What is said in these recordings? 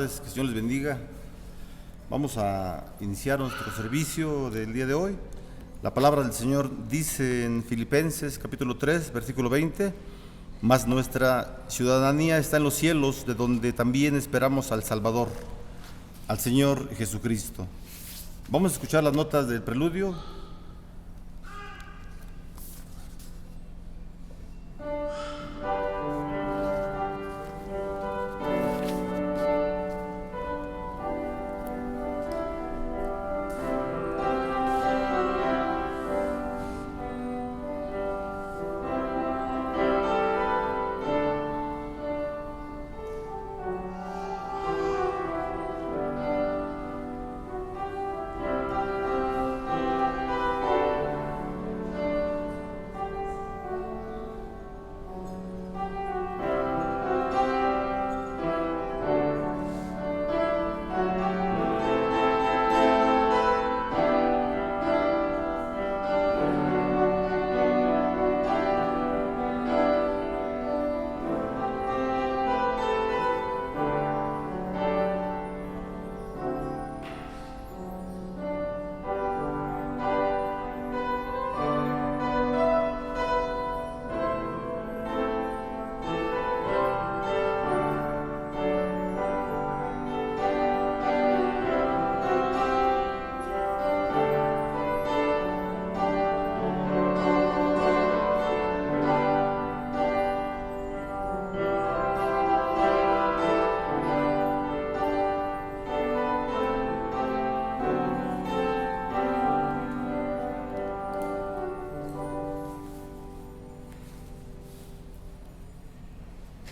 tardes, que el Señor les bendiga. Vamos a iniciar nuestro servicio del día de hoy. La palabra del Señor dice en Filipenses capítulo 3, versículo 20: mas nuestra ciudadanía está en los cielos, de donde también esperamos al Salvador, al Señor Jesucristo. Vamos a escuchar las notas del preludio.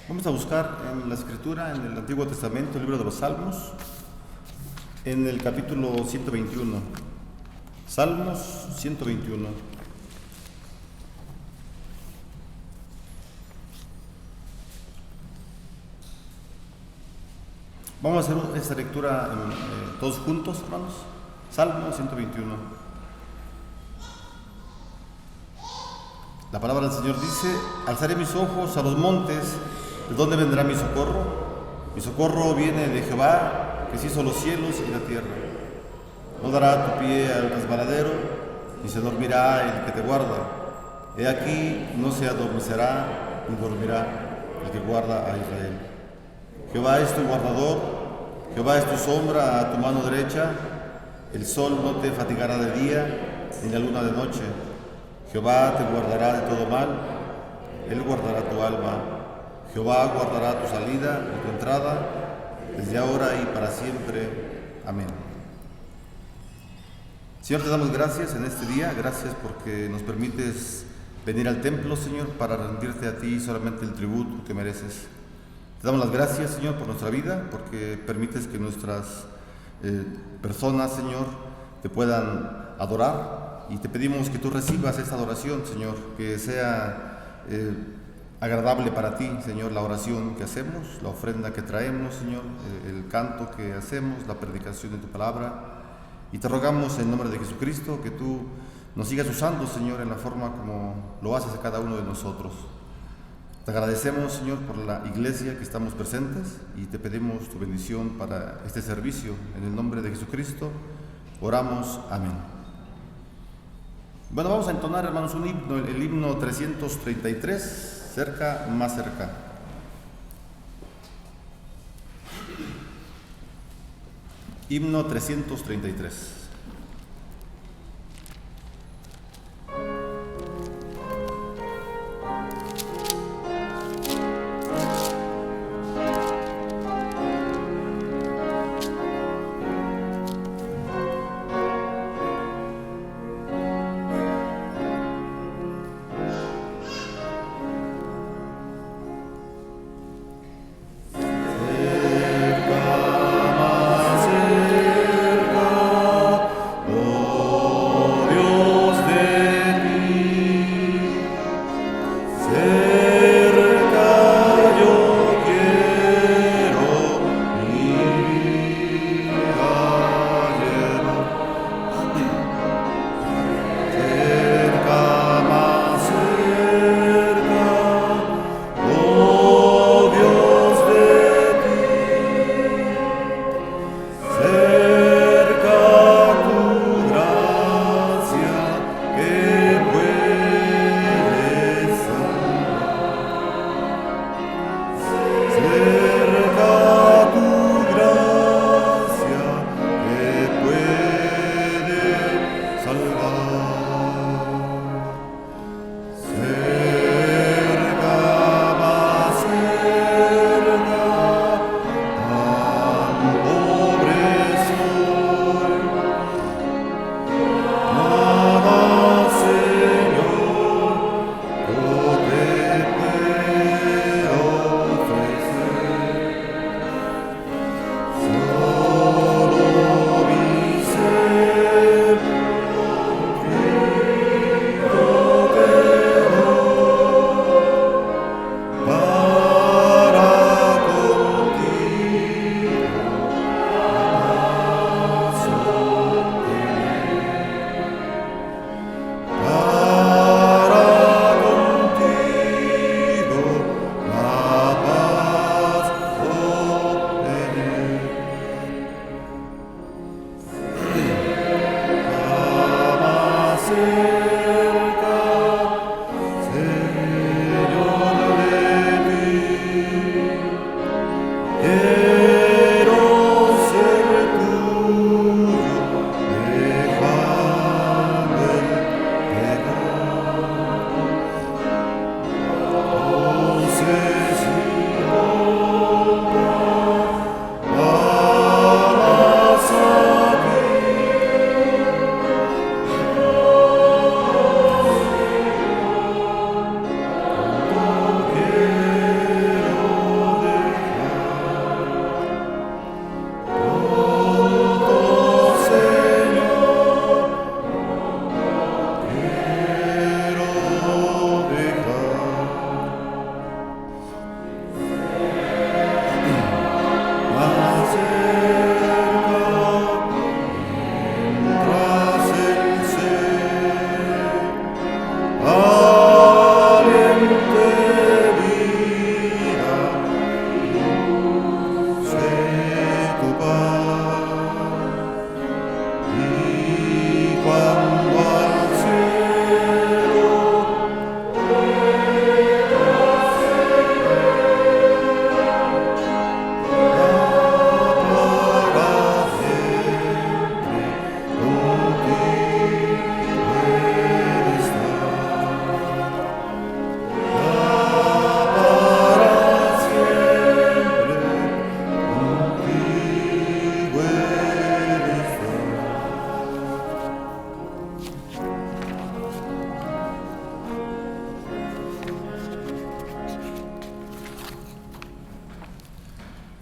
Vamos a buscar en la Escritura, en el Antiguo Testamento, el libro de los Salmos, en el capítulo 121. Salmos 121. Vamos a hacer esta lectura todos juntos, hermanos. Salmo 121. La palabra del Señor dice: alzaré mis ojos a los montes. ¿De dónde vendrá mi socorro? Mi socorro viene de Jehová, que hizo los cielos y la tierra. No dará tu pie al resbaladero, ni se dormirá el que te guarda. He aquí, no se adormecerá, ni dormirá el que guarda a Israel. Jehová es tu guardador, Jehová es tu sombra a tu mano derecha. El sol no te fatigará de día, ni la luna de noche. Jehová te guardará de todo mal, Él guardará tu alma. Jehová guardará tu salida y tu entrada, desde ahora y para siempre. Amén. Señor, te damos gracias en este día. Gracias porque nos permites venir al templo, Señor, para rendirte a ti solamente el tributo que mereces. Te damos las gracias, Señor, por nuestra vida, porque permites que nuestras personas, Señor, te puedan adorar. Y te pedimos que tú recibas esta adoración, Señor, que sea agradable para ti, Señor, la oración que hacemos, la ofrenda que traemos, Señor, el canto que hacemos, la predicación de tu palabra. Y te rogamos en nombre de Jesucristo que tú nos sigas usando, Señor, en la forma como lo haces a cada uno de nosotros. Te agradecemos, Señor, por la iglesia que estamos presentes y te pedimos tu bendición para este servicio. En el nombre de Jesucristo oramos. Amén. Bueno, vamos a entonar, hermanos, un himno, el himno 333. Cerca, más cerca. Himno 333. Cerca,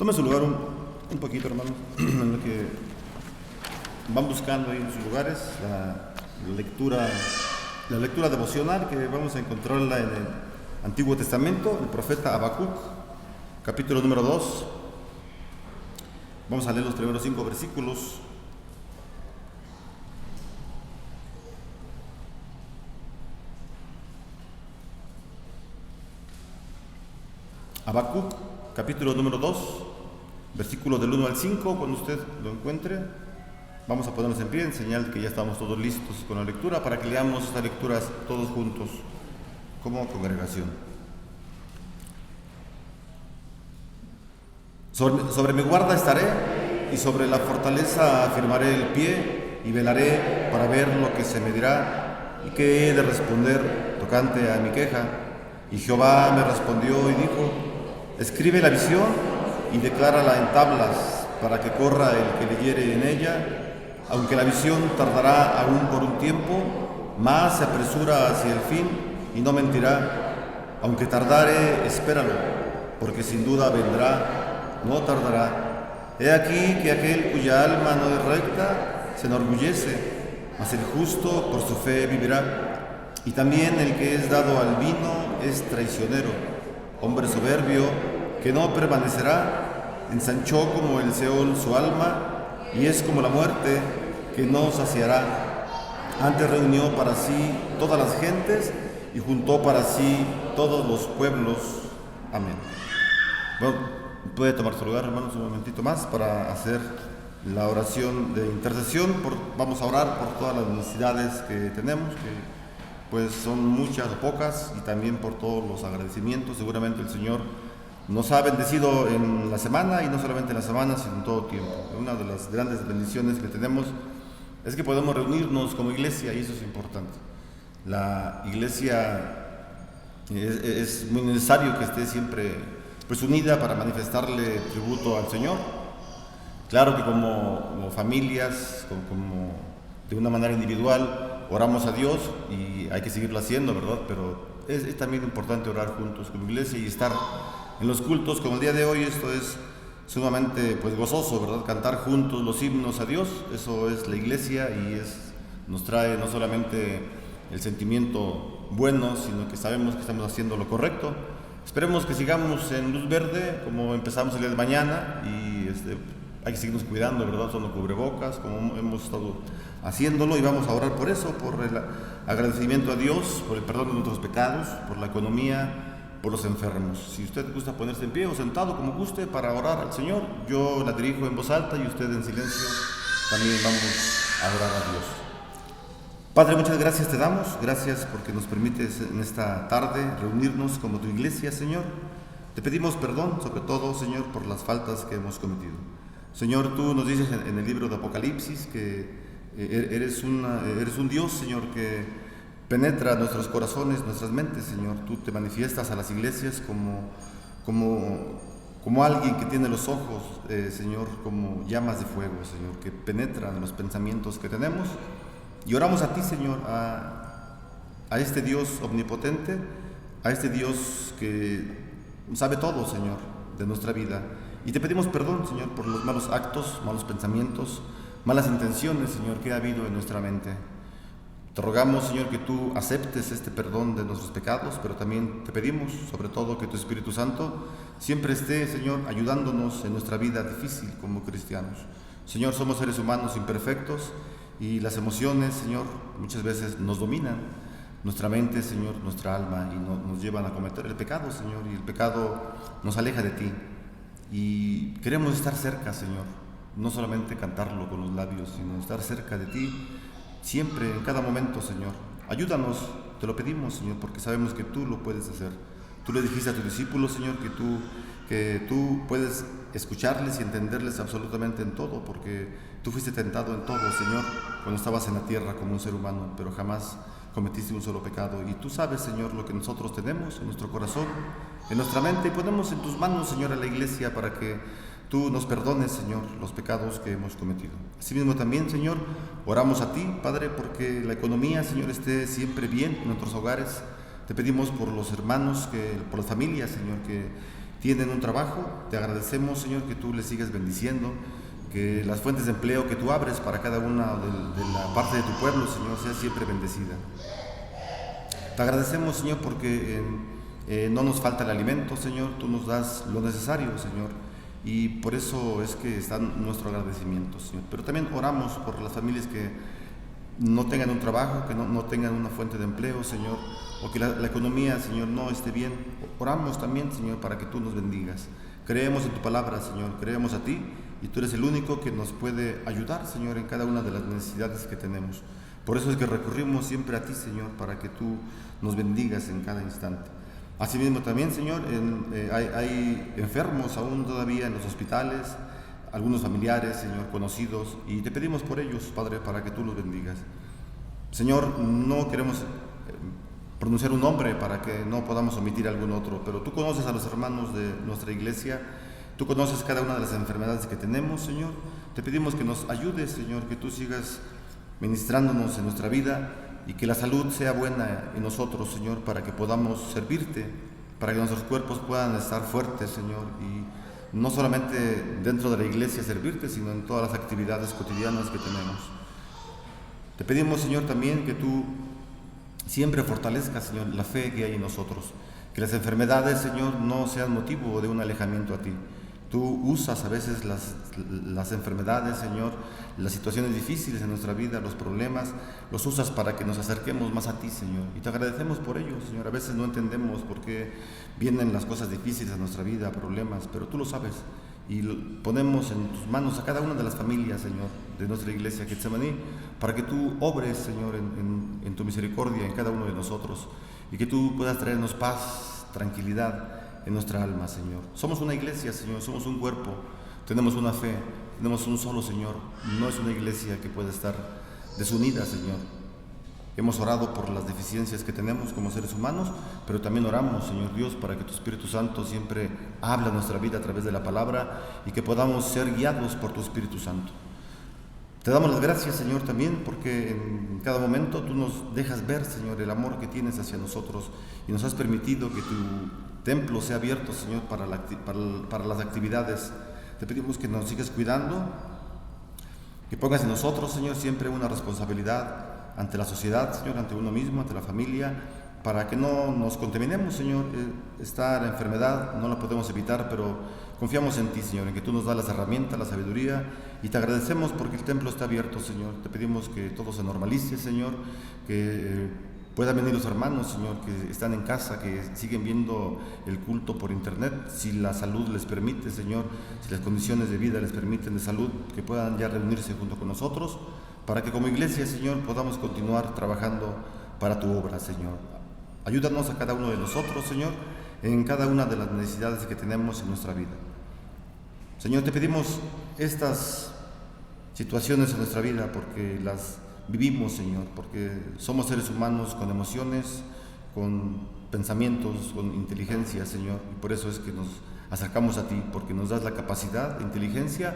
Tome su lugar un poquito, hermanos, en lo que van buscando ahí en sus lugares la lectura devocional que vamos a encontrarla en el Antiguo Testamento, el profeta Habacuc, capítulo número 2. Vamos a leer los primeros 5 versículos. Habacuc, capítulo número 2, versículos del 1 al 5, cuando usted lo encuentre. Vamos a ponernos en pie en señal que ya estamos todos listos con la lectura para que leamos estas lecturas todos juntos como congregación. Sobre mi guarda estaré y sobre la fortaleza afirmaré el pie y velaré para ver lo que se me dirá y qué he de responder tocante a mi queja. Y Jehová me respondió y dijo: escribe la visión y declárala en tablas para que corra el que leyere en ella. Aunque la visión tardará aún por un tiempo, más se apresura hacia el fin y no mentirá. Aunque tardare, espéralo, porque sin duda vendrá, no tardará. He aquí que aquel cuya alma no es recta se enorgullece, mas el justo por su fe vivirá. Y también el que es dado al vino es traicionero, hombre soberbio que no permanecerá. Ensanchó como el Seol su alma, y es como la muerte que no saciará. Antes reunió para sí todas las gentes y juntó para sí todos los pueblos. Amén. Bueno, puede tomar su lugar, hermanos, un momentito más para hacer la oración de intercesión. Vamos a orar por todas las necesidades que tenemos, que pues son muchas o pocas, y también por todos los agradecimientos. Seguramente el Señor nos ha bendecido en la semana, y no solamente en la semana, sino en todo tiempo. Una de las grandes bendiciones que tenemos es que podemos reunirnos como iglesia, y eso es importante. La iglesia es muy necesario que esté siempre pues unida para manifestarle tributo al Señor. Claro que como familias, como de una manera individual, oramos a Dios y hay que seguirlo haciendo, ¿verdad? Pero es también importante orar juntos como iglesia y estar en los cultos como el día de hoy. Esto es sumamente pues gozoso, ¿verdad? Cantar juntos los himnos a Dios, eso es la iglesia, y nos trae no solamente el sentimiento bueno, sino que sabemos que estamos haciendo lo correcto. Esperemos que sigamos en luz verde como empezamos el día de mañana, y hay que seguirnos cuidando, ¿verdad? Usando cubrebocas como hemos estado haciéndolo, y vamos a orar por eso, por el agradecimiento a Dios, por el perdón de nuestros pecados, por la economía, por los enfermos. Si usted gusta ponerse en pie o sentado, como guste, para orar al Señor, yo la dirijo en voz alta y usted en silencio también vamos a orar a Dios. Padre, muchas gracias te damos, gracias porque nos permites en esta tarde reunirnos como tu iglesia, Señor. Te pedimos perdón, sobre todo, Señor, por las faltas que hemos cometido. Señor, tú nos dices en el libro de Apocalipsis que eres un Dios, Señor, que penetra nuestros corazones, nuestras mentes, Señor. Tú te manifiestas a las iglesias como alguien que tiene los ojos, Señor, como llamas de fuego, Señor, que penetran los pensamientos que tenemos. Y oramos a ti, Señor, a este Dios omnipotente, a este Dios que sabe todo, Señor, de nuestra vida. Y te pedimos perdón, Señor, por los malos actos, malos pensamientos, malas intenciones, Señor, que ha habido en nuestra mente. Te rogamos, Señor, que tú aceptes este perdón de nuestros pecados, pero también te pedimos, sobre todo, que tu Espíritu Santo siempre esté, Señor, ayudándonos en nuestra vida difícil como cristianos. Señor, somos seres humanos imperfectos, y las emociones, Señor, muchas veces nos dominan nuestra mente, Señor, nuestra alma, y nos llevan a cometer el pecado, Señor, y el pecado nos aleja de ti. Y queremos estar cerca, Señor, no solamente cantarlo con los labios, sino estar cerca de ti siempre, en cada momento, Señor. Ayúdanos, te lo pedimos, Señor, porque sabemos que tú lo puedes hacer. Tú le dijiste a tus discípulos, Señor, que tú puedes escucharles y entenderles absolutamente en todo, porque tú fuiste tentado en todo, Señor, cuando estabas en la tierra como un ser humano, pero jamás cometiste un solo pecado. Y tú sabes, Señor, lo que nosotros tenemos en nuestro corazón, en nuestra mente, y ponemos en tus manos, Señor, a la iglesia para que tú nos perdones, Señor, los pecados que hemos cometido. Asimismo también, Señor, oramos a ti, Padre, porque la economía, Señor, esté siempre bien en nuestros hogares. Te pedimos por los hermanos, por las familias, Señor, tienen un trabajo. Te agradecemos, Señor, que tú les sigas bendiciendo, que las fuentes de empleo que tú abres para cada una de la parte de tu pueblo, Señor, sea siempre bendecida. Te agradecemos, Señor, porque no nos falta el alimento, Señor, tú nos das lo necesario, Señor, y por eso es que está nuestro agradecimiento, Señor. Pero también oramos por las familias que no tengan un trabajo, que no tengan una fuente de empleo, Señor, o que la economía, Señor, no esté bien. Oramos también, Señor, para que tú nos bendigas. Creemos en tu palabra, Señor, creemos a ti, y tú eres el único que nos puede ayudar, Señor, en cada una de las necesidades que tenemos. Por eso es que recurrimos siempre a ti, Señor, para que tú nos bendigas en cada instante. Asimismo también, Señor, hay enfermos aún todavía en los hospitales, algunos familiares, Señor, conocidos, y te pedimos por ellos, Padre, para que tú los bendigas. Señor, no queremos pronunciar un nombre para que no podamos omitir algún otro, pero tú conoces a los hermanos de nuestra iglesia, tú conoces cada una de las enfermedades que tenemos, Señor. Te pedimos que nos ayudes, Señor, que tú sigas ministrándonos en nuestra vida y que la salud sea buena en nosotros, Señor, para que podamos servirte, para que nuestros cuerpos puedan estar fuertes, Señor, y no solamente dentro de la iglesia servirte, sino en todas las actividades cotidianas que tenemos. Te pedimos, Señor, también que tú siempre fortalezcas, Señor, la fe que hay en nosotros, que las enfermedades, Señor, no sean motivo de un alejamiento a ti. Tú usas a veces las enfermedades, Señor, las situaciones difíciles en nuestra vida, los problemas, los usas para que nos acerquemos más a ti, Señor. Y te agradecemos por ello, Señor. A veces no entendemos por qué vienen las cosas difíciles a nuestra vida, problemas, pero tú lo sabes. Y ponemos en tus manos a cada una de las familias, Señor, de nuestra iglesia Getsemaní, para que tú obres, Señor, en tu misericordia en cada uno de nosotros, y que tú puedas traernos paz, tranquilidad en nuestra alma, Señor. Somos una iglesia, Señor, somos un cuerpo, tenemos una fe, tenemos un solo Señor. No es una iglesia que pueda estar desunida, Señor. Hemos orado por las deficiencias que tenemos como seres humanos, pero también oramos, Señor Dios, para que tu Espíritu Santo siempre hable a nuestra vida a través de la palabra y que podamos ser guiados por tu Espíritu Santo. Te damos las gracias, Señor, también porque en cada momento tú nos dejas ver, Señor, el amor que tienes hacia nosotros y nos has permitido que tu templo sea abierto, Señor, para las actividades. Te pedimos que nos sigas cuidando, que pongas en nosotros, Señor, siempre una responsabilidad ante la sociedad, Señor, ante uno mismo, ante la familia, para que no nos contaminemos, Señor. Está la enfermedad, no la podemos evitar, pero confiamos en ti, Señor, en que tú nos das las herramientas, la sabiduría, y te agradecemos porque el templo está abierto, Señor. Te pedimos que todo se normalice, Señor, que puedan venir los hermanos, Señor, que están en casa, que siguen viendo el culto por internet, si la salud les permite, Señor, si las condiciones de vida les permiten de salud, que puedan ya reunirse junto con nosotros, para que como iglesia, Señor, podamos continuar trabajando para tu obra, Señor. Ayúdanos a cada uno de nosotros, Señor, en cada una de las necesidades que tenemos en nuestra vida. Señor, te pedimos estas situaciones en nuestra vida porque las vivimos, Señor, porque somos seres humanos con emociones, con pensamientos, con inteligencia, Señor, y por eso es que nos acercamos a ti, porque nos das la capacidad, inteligencia,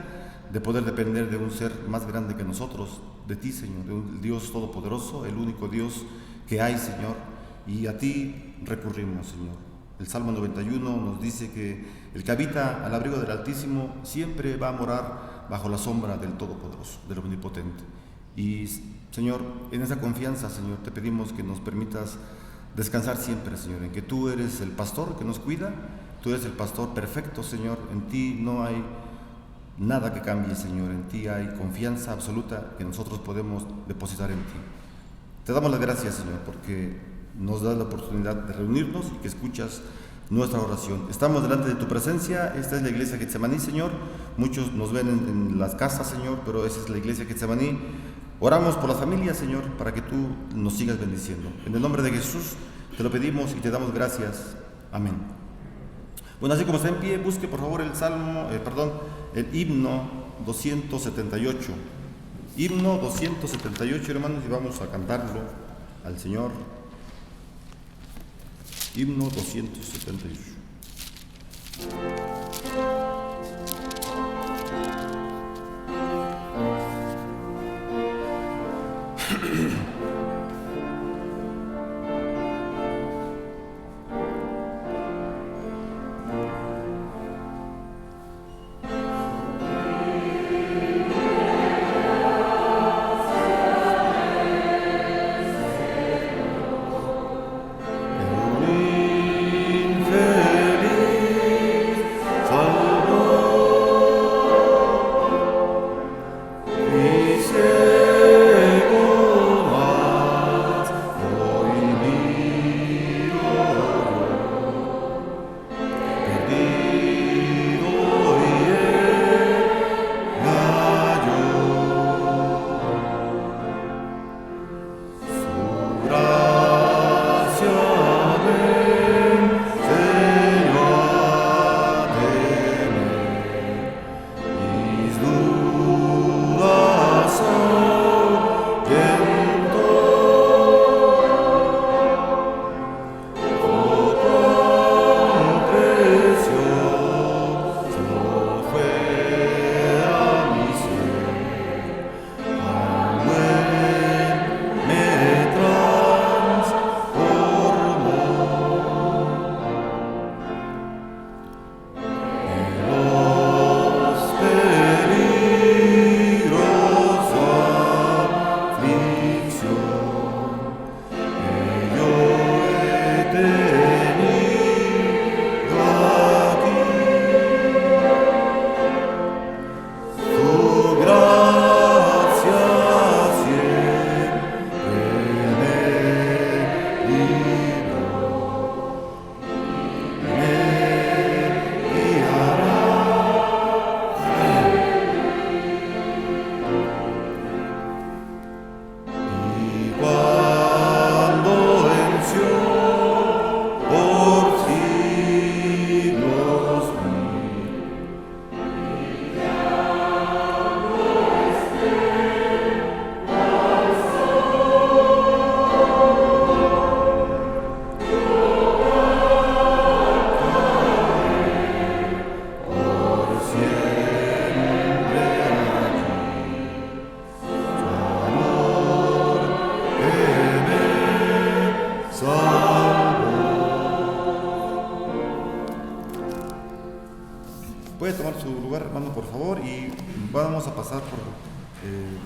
de poder depender de un ser más grande que nosotros, de ti, Señor, de un Dios todopoderoso, el único Dios que hay, Señor, y a ti recurrimos, Señor. El Salmo 91 nos dice que el que habita al abrigo del Altísimo siempre va a morar bajo la sombra del Todopoderoso, del Omnipotente. Y, Señor, en esa confianza, Señor, te pedimos que nos permitas descansar siempre, Señor, en que tú eres el pastor que nos cuida, tú eres el pastor perfecto, Señor, en ti no hay nada que cambie, Señor, en ti hay confianza absoluta que nosotros podemos depositar en ti. Te damos las gracias, Señor, porque nos das la oportunidad de reunirnos y que escuchas nuestra oración. Estamos delante de tu presencia, esta es la iglesia Getsemaní, Señor. Muchos nos ven en las casas, Señor, pero esa es la iglesia Getsemaní. Oramos por la familia, Señor, para que tú nos sigas bendiciendo. En el nombre de Jesús te lo pedimos y te damos gracias. Amén. Bueno, así como está en pie, busque por favor el himno 278. Himno 278, hermanos, y vamos a cantarlo al Señor. Himno 278.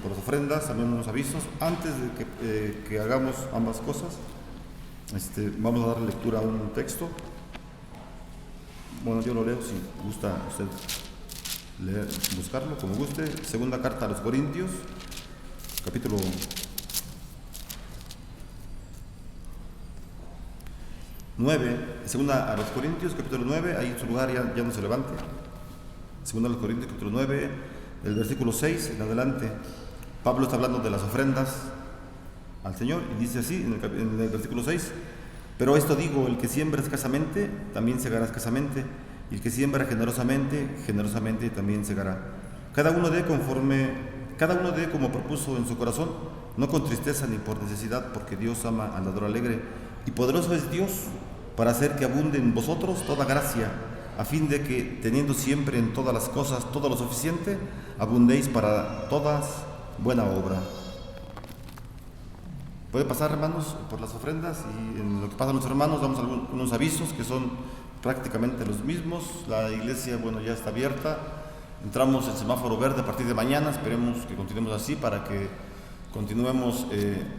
por las ofrendas, también unos avisos. Antes de que hagamos ambas cosas, vamos a dar lectura a un texto. Bueno, yo lo leo, si gusta usted leer, buscarlo, como guste. Segunda carta a los Corintios, capítulo 9, segunda a los Corintios, capítulo 9, ahí en su lugar ya no se levante. Segunda a los Corintios, capítulo 9, el versículo 6 en adelante. Pablo está hablando de las ofrendas al Señor y dice así en el versículo 6: pero esto digo, el que siembra escasamente, también segará escasamente, y el que siembra generosamente, generosamente también segará. Cada uno dé como propuso en su corazón, no con tristeza ni por necesidad, porque Dios ama al dador alegre. Y poderoso es Dios para hacer que abunde en vosotros toda gracia, a fin de que, teniendo siempre en todas las cosas todo lo suficiente, abundéis para todas buena obra. Puede pasar, hermanos, por las ofrendas, y en lo que pasa a los hermanos damos algunos avisos que son prácticamente los mismos. La iglesia, ya está abierta. Entramos el semáforo verde a partir de mañana. Esperemos que continuemos así para que continuemos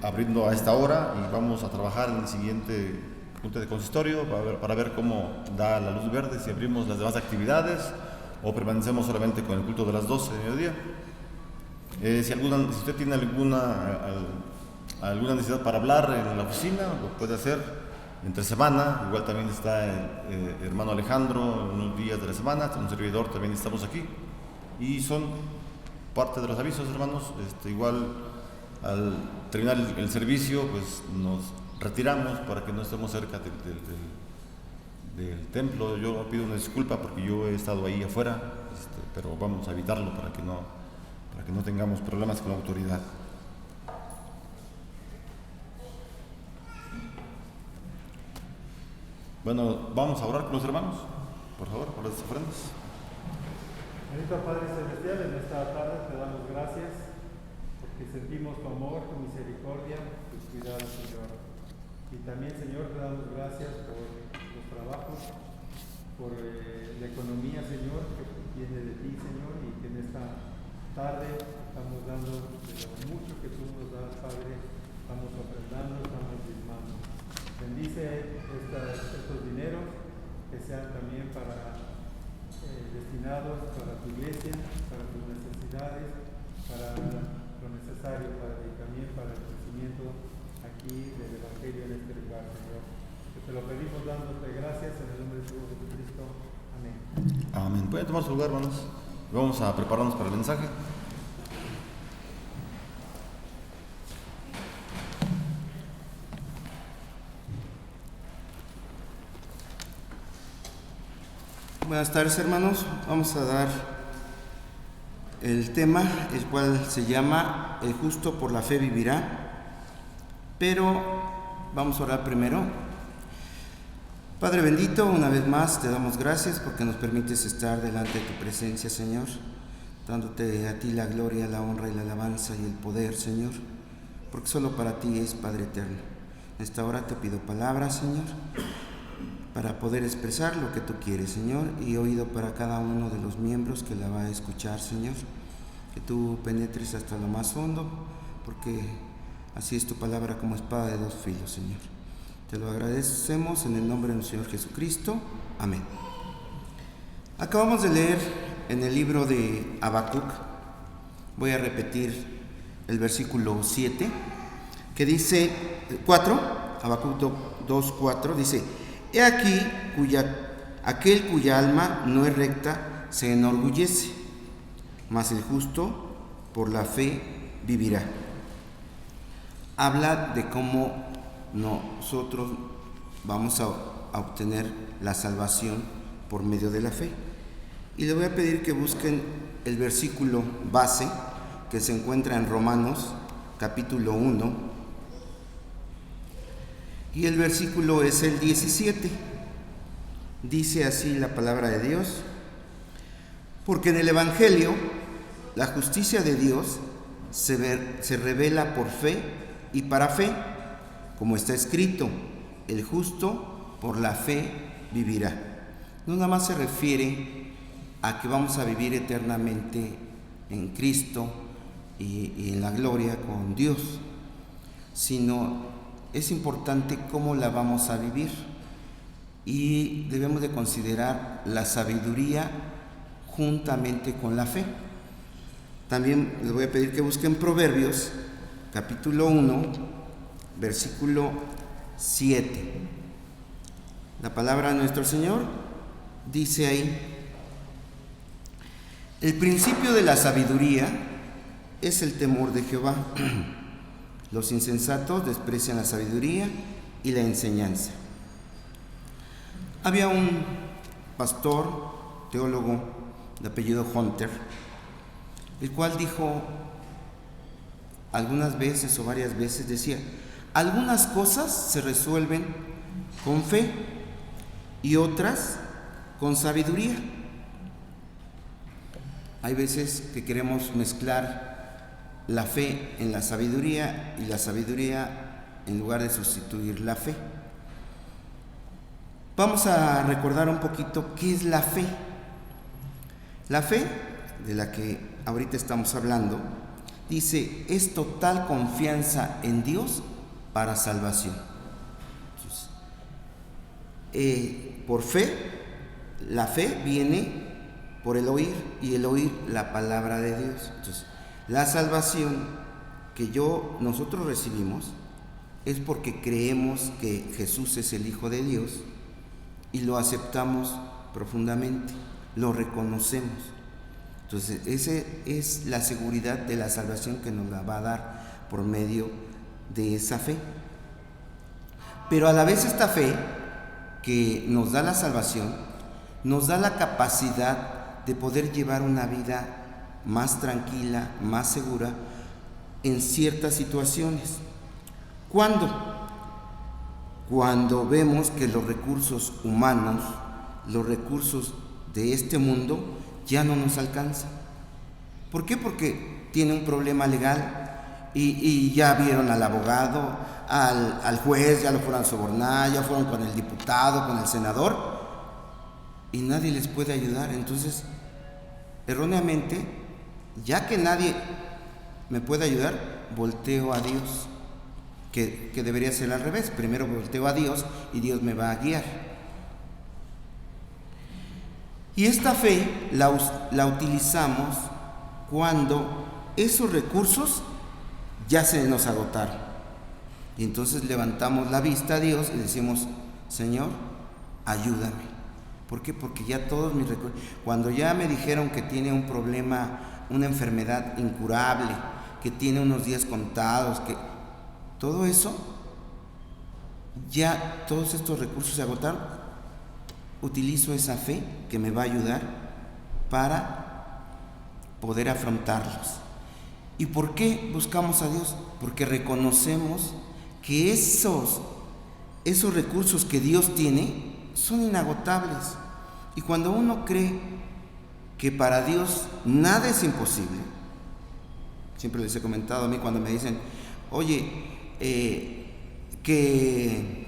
abriendo a esta hora, y vamos a trabajar en el siguiente junta de consistorio para ver cómo da la luz verde, si abrimos las demás actividades o permanecemos solamente con el culto de las 12 de mediodía. Si usted tiene alguna necesidad para hablar en la oficina, lo puede hacer entre semana. Igual también está el hermano Alejandro unos días de la semana, un servidor también estamos aquí, y son parte de los avisos, hermanos. Igual al terminar el servicio, pues nos retiramos para que no estemos cerca del templo. Yo pido una disculpa porque yo he estado ahí afuera, pero vamos a evitarlo para que no tengamos problemas con la autoridad. Bueno, vamos a orar con los hermanos, por favor, por las ofrendas. Bendito Padre Celestial, en esta tarde te damos gracias porque sentimos tu amor, tu misericordia, tu cuidado, Señor. Y también, Señor, te damos gracias por los trabajos, por la economía, Señor, que viene de ti, Señor, y que en esta tarde estamos dando de lo mucho que tú nos das, Padre, estamos ofrendando, estamos diezmando. Bendice estos dineros, que sean también destinados para tu iglesia, para tus necesidades, para lo necesario, Padre, y también para el crecimiento aquí del Evangelio en este lugar, Señor. Que te lo pedimos dándote gracias en el nombre de tu Hijo Jesucristo. Amén. Amén. Pueden tomar su lugar, hermanos. Vamos a prepararnos para el mensaje. Buenas tardes, hermanos. Vamos a dar el tema, el cual se llama El justo por la fe vivirá. Pero vamos a orar primero. Padre bendito, una vez más te damos gracias porque nos permites estar delante de tu presencia, Señor, dándote a ti la gloria, la honra y la alabanza y el poder, Señor, porque solo para ti es, Padre eterno. En esta hora te pido palabras, Señor, para poder expresar lo que tú quieres, Señor, y oído para cada uno de los miembros que la va a escuchar, Señor. Que tú penetres hasta lo más hondo, porque así es tu palabra como espada de dos filos, Señor. Te lo agradecemos en el nombre de nuestro Señor Jesucristo. Amén. Acabamos de leer en el libro de Habacuc, voy a repetir el versículo 7, que dice 4, Habacuc 2:4, dice: He aquí aquel cuya alma no es recta se enorgullece, mas el justo por la fe vivirá. Habla de cómo nosotros vamos a obtener la salvación por medio de la fe. Y le voy a pedir que busquen el versículo base que se encuentra en Romanos capítulo 1. Y el versículo es el 17. Dice así la palabra de Dios: porque en el Evangelio la justicia de Dios se revela por fe y para fe, como está escrito: el justo por la fe vivirá. No nada más se refiere a que vamos a vivir eternamente en Cristo y en la gloria con Dios, sino es importante cómo la vamos a vivir, y debemos de considerar la sabiduría juntamente con la fe. También les voy a pedir que busquen Proverbios, capítulo 1, versículo 7. La palabra de nuestro Señor dice ahí: el principio de la sabiduría es el temor de Jehová. Los insensatos desprecian la sabiduría y la enseñanza. Había un pastor, teólogo de apellido Hunter, el cual dijo algunas veces o varias veces, decía: algunas cosas se resuelven con fe y otras con sabiduría. Hay veces que queremos mezclar la fe en la sabiduría y la sabiduría en lugar de sustituir la fe. Vamos a recordar un poquito qué es la fe. La fe, de la que ahorita estamos hablando, dice, es total confianza en Dios para salvación. Entonces, por fe, la fe viene por el oír, y el oír la palabra de Dios. Entonces, la salvación que nosotros recibimos es porque creemos que Jesús es el Hijo de Dios y lo aceptamos profundamente, lo reconocemos. Entonces, esa es la seguridad de la salvación que nos la va a dar por medio de esa fe. Pero a la vez esta fe que nos da la salvación, nos da la capacidad de poder llevar una vida más tranquila, más segura en ciertas situaciones. ¿Cuándo? Cuando vemos que los recursos humanos, los recursos de este mundo ya no nos alcanzan. ¿Por qué? Porque tiene un problema legal y ya vieron al abogado, al juez, ya lo fueron a sobornar, ya fueron con el diputado, con el senador, y nadie les puede ayudar. Entonces, erróneamente, ya que nadie me puede ayudar, volteo a Dios, que debería ser al revés. Primero volteo a Dios y Dios me va a guiar. Y esta fe la utilizamos cuando esos recursos ya se nos agotaron. Y entonces levantamos la vista a Dios y decimos, Señor, ayúdame. ¿Por qué? Porque ya todos mis recursos, cuando ya me dijeron que tiene un problema, una enfermedad incurable, que tiene unos días contados, que todo eso, ya todos estos recursos se agotaron, utilizo esa fe que me va a ayudar para poder afrontarlos. ¿Y por qué buscamos a Dios? Porque reconocemos que esos recursos que Dios tiene son inagotables. Y cuando uno cree que para Dios nada es imposible, siempre les he comentado a mí cuando me dicen, oye, que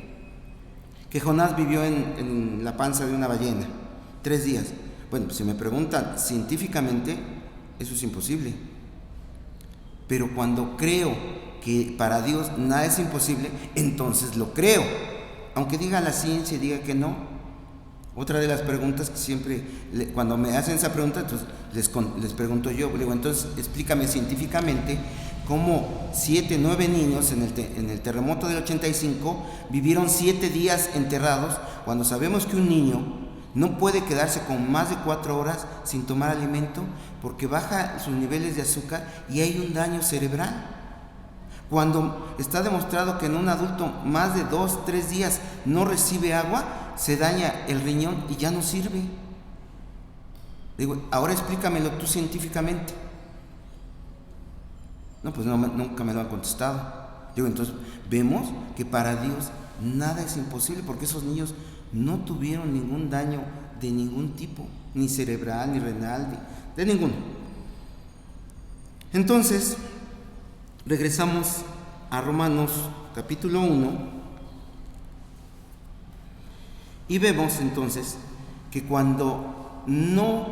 Jonás vivió en la panza de una ballena 3 días. Bueno, pues si me preguntan científicamente, eso es imposible. Pero cuando creo que para Dios nada es imposible, entonces lo creo. Aunque diga la ciencia y diga que no. Otra de las preguntas que siempre, cuando me hacen esa pregunta, entonces les pregunto yo, digo, entonces explícame científicamente cómo 7, 9 niños en el terremoto del 85 vivieron 7 días enterrados, cuando sabemos que un niño no puede quedarse con más de 4 horas sin tomar alimento porque baja sus niveles de azúcar y hay un daño cerebral. Cuando está demostrado que en un adulto más de 2, 3 días no recibe agua, se daña el riñón y ya no sirve. Digo, ahora explícamelo tú científicamente. No, pues no, nunca me lo han contestado. Digo, entonces vemos que para Dios nada es imposible, porque esos niños no tuvieron ningún daño de ningún tipo, ni cerebral, ni renal, de ninguno. Entonces, regresamos a Romanos capítulo 1 y vemos entonces que cuando no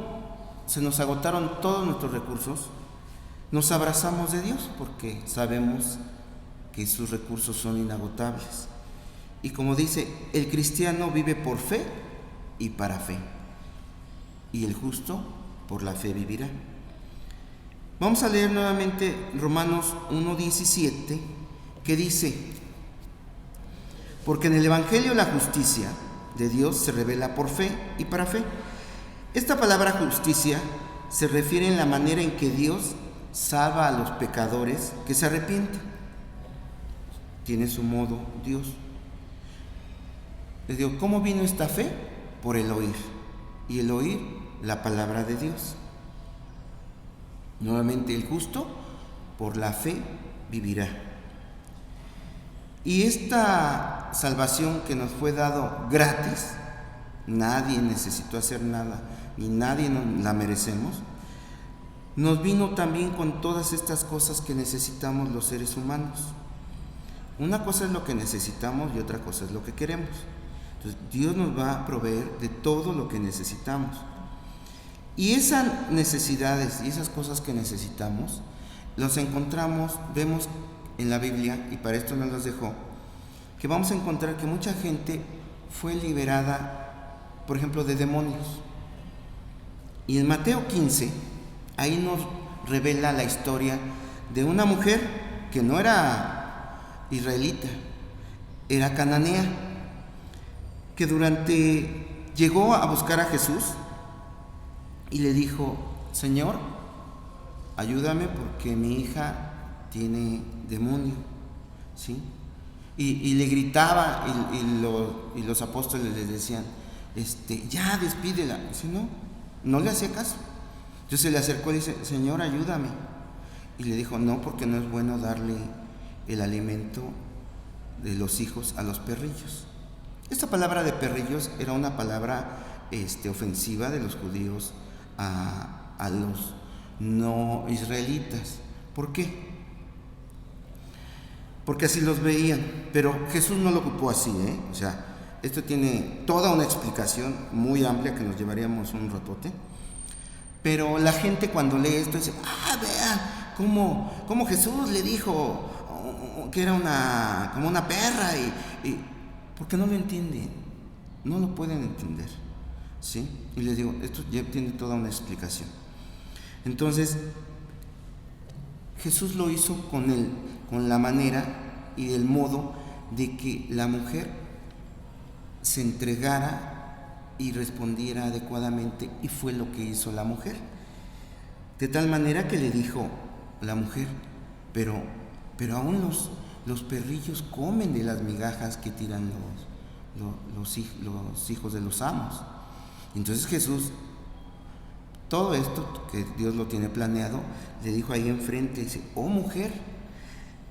se nos agotaron todos nuestros recursos, nos abrazamos de Dios porque sabemos que sus recursos son inagotables. Y como dice, el cristiano vive por fe y para fe, y el justo por la fe vivirá. Vamos a leer nuevamente Romanos 1:17, que dice: porque en el Evangelio la justicia de Dios se revela por fe y para fe. Esta palabra justicia se refiere en la manera en que Dios salva a los pecadores que se arrepienten. Tiene su modo Dios. Les digo, ¿cómo vino esta fe? Por el oír. Y el oír, la palabra de Dios. Nuevamente, el justo por la fe vivirá. Y esta salvación que nos fue dado gratis, nadie necesitó hacer nada, ni nadie la merecemos, nos vino también con todas estas cosas que necesitamos los seres humanos. Una cosa es lo que necesitamos y otra cosa es lo que queremos. Entonces, Dios nos va a proveer de todo lo que necesitamos. Y esas necesidades y esas cosas que necesitamos, los encontramos, vemos en la Biblia, y para esto nos las dejó, que vamos a encontrar que mucha gente fue liberada, por ejemplo, de demonios. Y en Mateo 15, ahí nos revela la historia de una mujer que no era israelita, era cananea, que llegó a buscar a Jesús y le dijo: Señor, ayúdame porque mi hija tiene demonio, ¿sí? Y le gritaba, y los apóstoles le decían: ya despídela. Dice, no le hacía caso. Entonces se le acercó y le dice: Señor, ayúdame. Y le dijo: no, porque no es bueno darle el alimento de los hijos a los perrillos. Esta palabra de perrillos era una palabra ofensiva de los judíos a los no israelitas. ¿Por qué? Porque así los veían, pero Jesús no lo ocupó así, O sea, esto tiene toda una explicación muy amplia que nos llevaríamos un ratote. Pero la gente cuando lee esto dice: vea cómo Jesús le dijo que era como una perra, porque no lo entienden, no lo pueden entender, ¿sí? Y les digo, esto ya tiene toda una explicación. Entonces, Jesús lo hizo con la manera y el modo de que la mujer se entregara y respondiera adecuadamente, y fue lo que hizo la mujer. De tal manera que le dijo la mujer: pero aún los perrillos comen de las migajas que tiran los hijos de los amos. Entonces Jesús, todo esto que Dios lo tiene planeado, le dijo ahí enfrente, dice: oh mujer,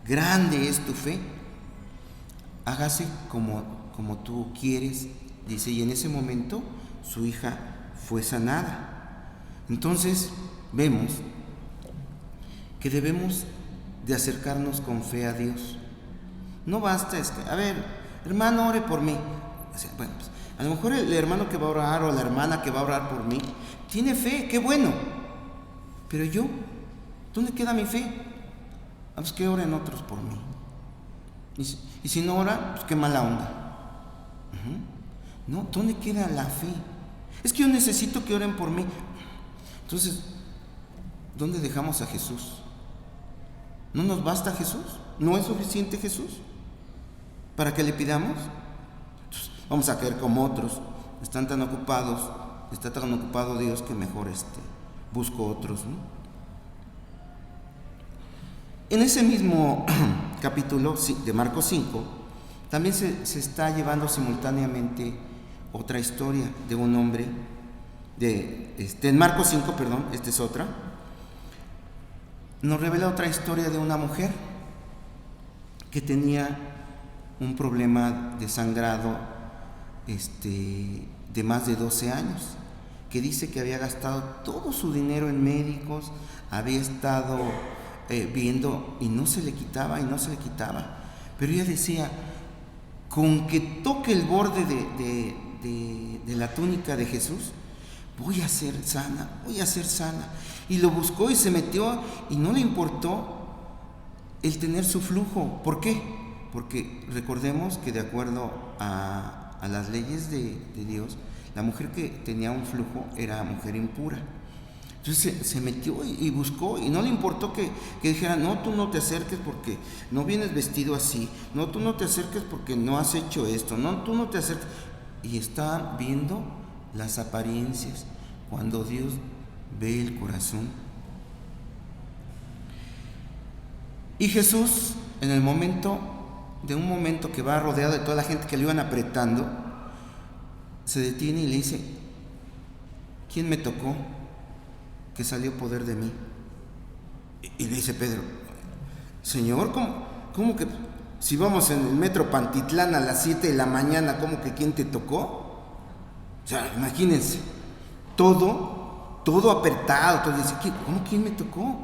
grande es tu fe, hágase como tú quieres. Dice, y en ese momento su hija fue sanada. Entonces vemos que debemos de acercarnos con fe a Dios. No basta a ver, hermano, ore por mí. O sea, bueno, pues, a lo mejor el hermano que va a orar o la hermana que va a orar por mí tiene fe, qué bueno. Pero yo, ¿dónde queda mi fe? Pues que oren otros por mí. Y si no ora, pues qué mala onda. No, ¿dónde queda la fe? Es que yo necesito que oren por mí. Entonces, ¿dónde dejamos a Jesús? ¿No nos basta Jesús? ¿No es suficiente Jesús para que le pidamos? Entonces, vamos a caer como otros. Está tan ocupado Dios que mejor busco otros, ¿no? En ese mismo capítulo de Marcos 5, también se está llevando simultáneamente otra historia de un hombre, en Marcos 5, perdón, esta es otra, nos revela otra historia de una mujer que tenía un problema de sangrado de más de 12 años, que dice que había gastado todo su dinero en médicos, había estado viendo y no se le quitaba, pero ella decía: con que toque el borde de la túnica de Jesús, voy a ser sana. Y lo buscó y se metió y no le importó el tener su flujo. ¿Por qué? Porque recordemos que de acuerdo a las leyes de Dios, la mujer que tenía un flujo era mujer impura. Entonces se metió y buscó y no le importó que dijera, no, tú no te acerques porque no vienes vestido así, no, tú no te acerques porque no has hecho esto, no, tú no te acerques. Y está viendo las apariencias cuando Dios ve el corazón. Y Jesús, en el momento que va rodeado de toda la gente que le iban apretando, se detiene y le dice, ¿quién me tocó? Que salió poder de mí. Y le dice Pedro, Señor, ¿cómo que si vamos en el metro Pantitlán a las 7 de la mañana, cómo que quién te tocó? O sea, imagínense, todo apretado. Entonces dice, ¿cómo quién me tocó?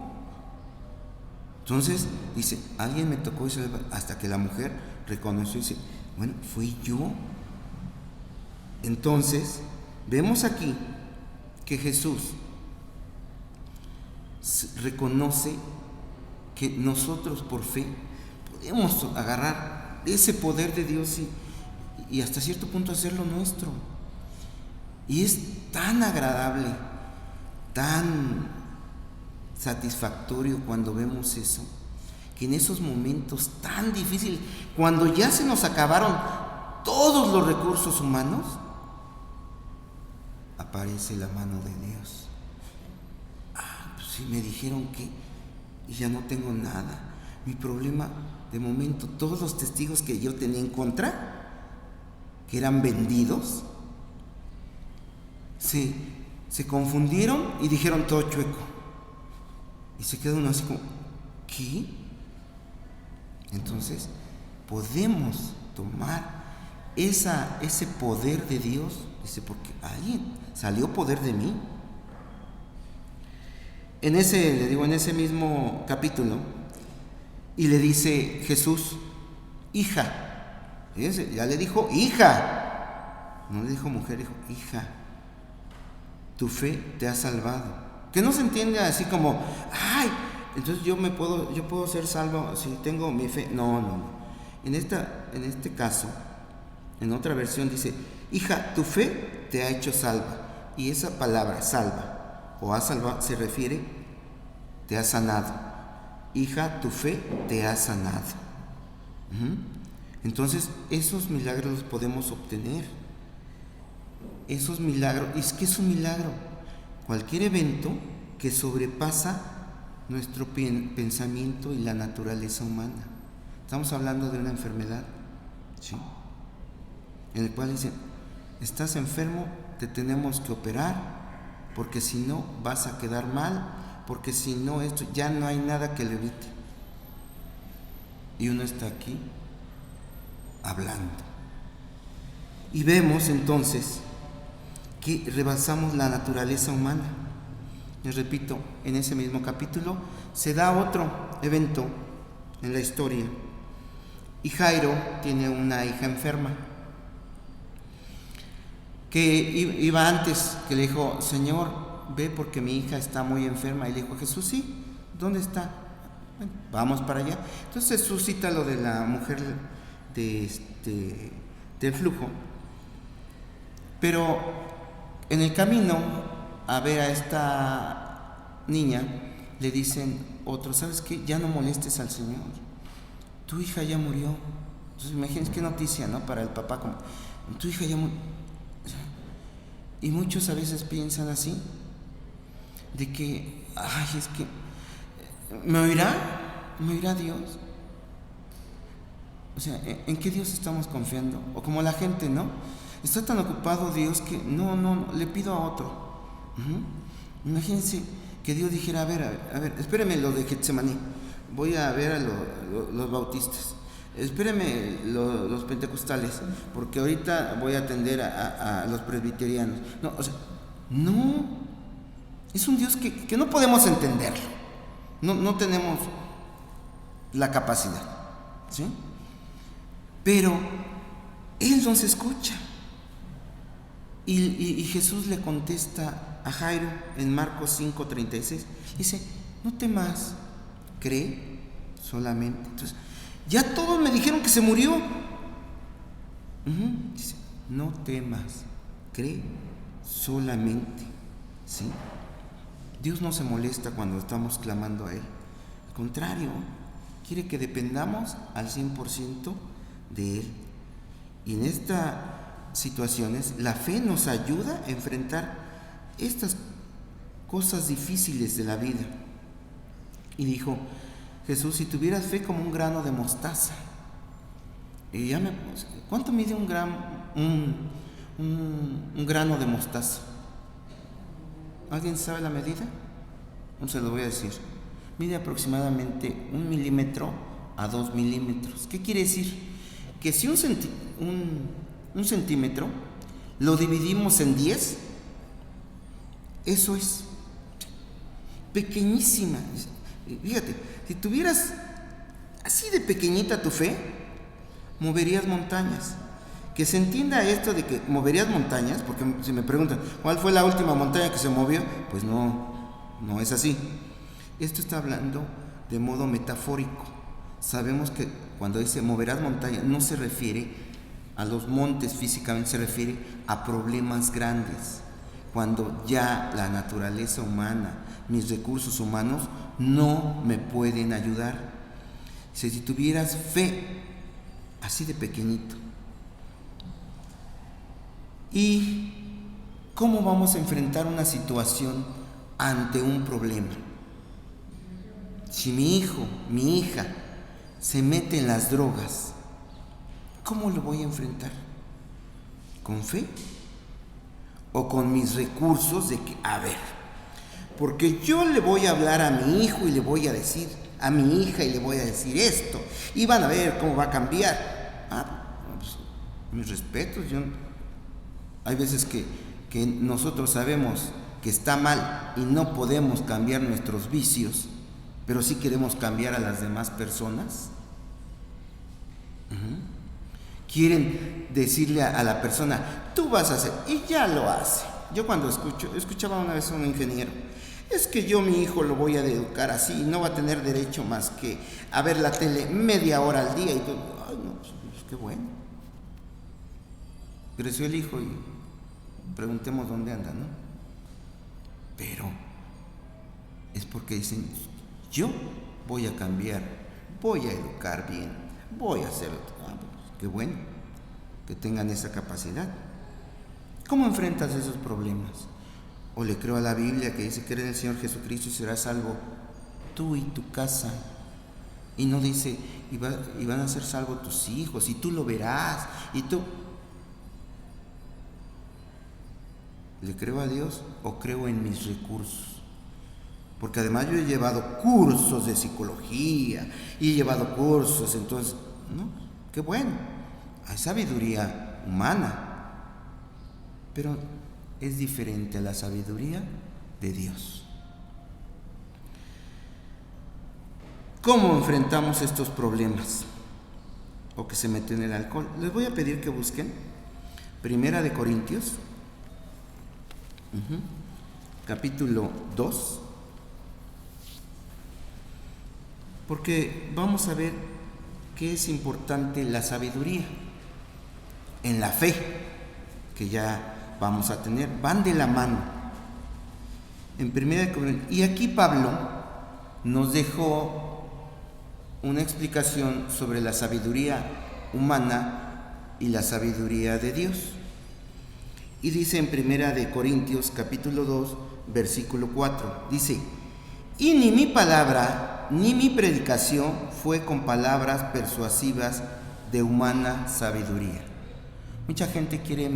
Entonces dice, alguien me tocó, hasta que la mujer reconoció y dice, bueno, fui yo. Entonces, vemos aquí que Jesús reconoce que nosotros por fe podemos agarrar ese poder de Dios y hasta cierto punto hacerlo nuestro. Y es tan agradable, tan satisfactorio cuando vemos eso, que en esos momentos tan difíciles, cuando ya se nos acabaron todos los recursos humanos, aparece la mano de Dios. Pues sí, me dijeron que y ya no tengo nada. Mi problema, de momento, todos los testigos que yo tenía en contra, que eran vendidos, se confundieron y dijeron todo chueco. Y se quedó uno así como, ¿qué? Entonces, podemos tomar ese poder de Dios, dice, porque ahí salió poder de mí. En ese mismo capítulo, y le dice Jesús, hija. Fíjense, ya le dijo hija. No le dijo mujer, dijo hija. Tu fe te ha salvado. Que no se entiende así como, ay, entonces yo puedo ser salvo si tengo mi fe. No. En este caso, en otra versión dice, hija, tu fe te ha hecho salva. Y esa palabra, salva, o ha salvado, se refiere, te ha sanado. Hija, tu fe te ha sanado. Entonces, esos milagros los podemos obtener. Esos milagros, es que es un milagro. Cualquier evento que sobrepasa nuestro pensamiento y la naturaleza humana. Estamos hablando de una enfermedad, ¿sí? En el cual dicen, estás enfermo, te tenemos que operar, porque si no vas a quedar mal, porque si no esto, ya no hay nada que le evite. Y uno está aquí hablando. Y vemos entonces que rebasamos la naturaleza humana. Les repito, en ese mismo capítulo se da otro evento en la historia. Y Jairo tiene una hija enferma, que iba antes, que le dijo, Señor, ve porque mi hija está muy enferma. Y le dijo Jesús, sí, ¿dónde está? Bueno, vamos para allá. Entonces Jesús cita lo de la mujer del flujo. Pero en el camino a ver a esta niña, le dicen otros, ¿sabes qué? Ya no molestes al Señor. Tu hija ya murió. Entonces imagínense qué noticia, ¿no? Para el papá, como, tu hija ya murió. Y muchos a veces piensan así, de que, ay, es que, ¿me oirá Dios? O sea, ¿en qué Dios estamos confiando? O como la gente, ¿no? Está tan ocupado Dios que no, le pido a otro. Imagínense que Dios dijera, a ver, espéreme lo de Getsemaní, voy a ver a los bautistas, espéreme los pentecostales, porque ahorita voy a atender a los presbiterianos. No, o sea, no, es un Dios que no podemos entenderlo, no tenemos la capacidad, ¿sí? Pero Él nos escucha. Y Jesús le contesta a Jairo en Marcos 5:36. Dice, no temas, cree solamente. Entonces, ya todos me dijeron que se murió. Dice, no temas, cree solamente. ¿Sí? Dios no se molesta cuando estamos clamando a Él. Al contrario, quiere que dependamos al 100% de Él. Y en estas situaciones, la fe nos ayuda a enfrentar estas cosas difíciles de la vida. Y dijo Jesús, si tuvieras fe como un grano de mostaza. Y ¿cuánto mide un grano de mostaza? ¿Alguien sabe la medida? No se lo voy a decir. Mide aproximadamente 1 milímetro a 2 milímetros. ¿Qué quiere decir? Que si un centímetro lo dividimos en 10, eso es pequeñísima. Fíjate, si tuvieras así de pequeñita tu fe, moverías montañas. Que se entienda esto de que moverías montañas, porque si me preguntan, ¿cuál fue la última montaña que se movió? Pues no es así. Esto está hablando de modo metafórico. Sabemos que cuando dice moverás montañas, no se refiere a los montes físicamente, se refiere a problemas grandes. Cuando ya la naturaleza humana, mis recursos humanos, no me pueden ayudar. Si tuvieras fe así de pequeñito. ¿Y cómo vamos a enfrentar una situación ante un problema? Si mi hijo, mi hija se mete en las drogas, ¿cómo lo voy a enfrentar? ¿Con fe? ¿O con mis recursos de que, a ver, porque yo le voy a hablar a mi hijo y le voy a decir, a mi hija y le voy a decir esto, y van a ver cómo va a cambiar? Pues, mis respetos, hay veces que nosotros sabemos que está mal y no podemos cambiar nuestros vicios, pero sí queremos cambiar a las demás personas. Quieren decirle a la persona, tú vas a hacer, y ya lo hace. Yo cuando escuchaba una vez a un ingeniero, es que yo mi hijo lo voy a educar así, no va a tener derecho más que a ver la tele media hora al día, y todo. Ay, no, pues qué bueno. Creció el hijo y preguntemos dónde anda, ¿no? Pero es porque dicen, yo voy a cambiar, voy a educar bien, voy a hacerlo. Pues, qué bueno que tengan esa capacidad. ¿Cómo enfrentas esos problemas? O le creo a la Biblia que dice, cree en el Señor Jesucristo y serás salvo tú y tu casa. Y no dice, y van a ser salvos tus hijos, y tú lo verás, y tú. ¿Le creo a Dios o creo en mis recursos? Porque además yo he llevado cursos de psicología y he llevado cursos, entonces, ¿no? Qué bueno, hay sabiduría humana, pero es diferente a la sabiduría de Dios. ¿Cómo enfrentamos estos problemas? O que se meten en el alcohol. Les voy a pedir que busquen 1 Corintios capítulo 2, porque vamos a ver que es importante la sabiduría en la fe que ya vamos a tener, van de la mano. En 1 Corintios, y aquí Pablo nos dejó una explicación sobre la sabiduría humana y la sabiduría de Dios. Y dice en 1 Corintios capítulo 2, versículo 4, dice, y ni mi palabra ni mi predicación fue con palabras persuasivas de humana sabiduría. Mucha gente quiere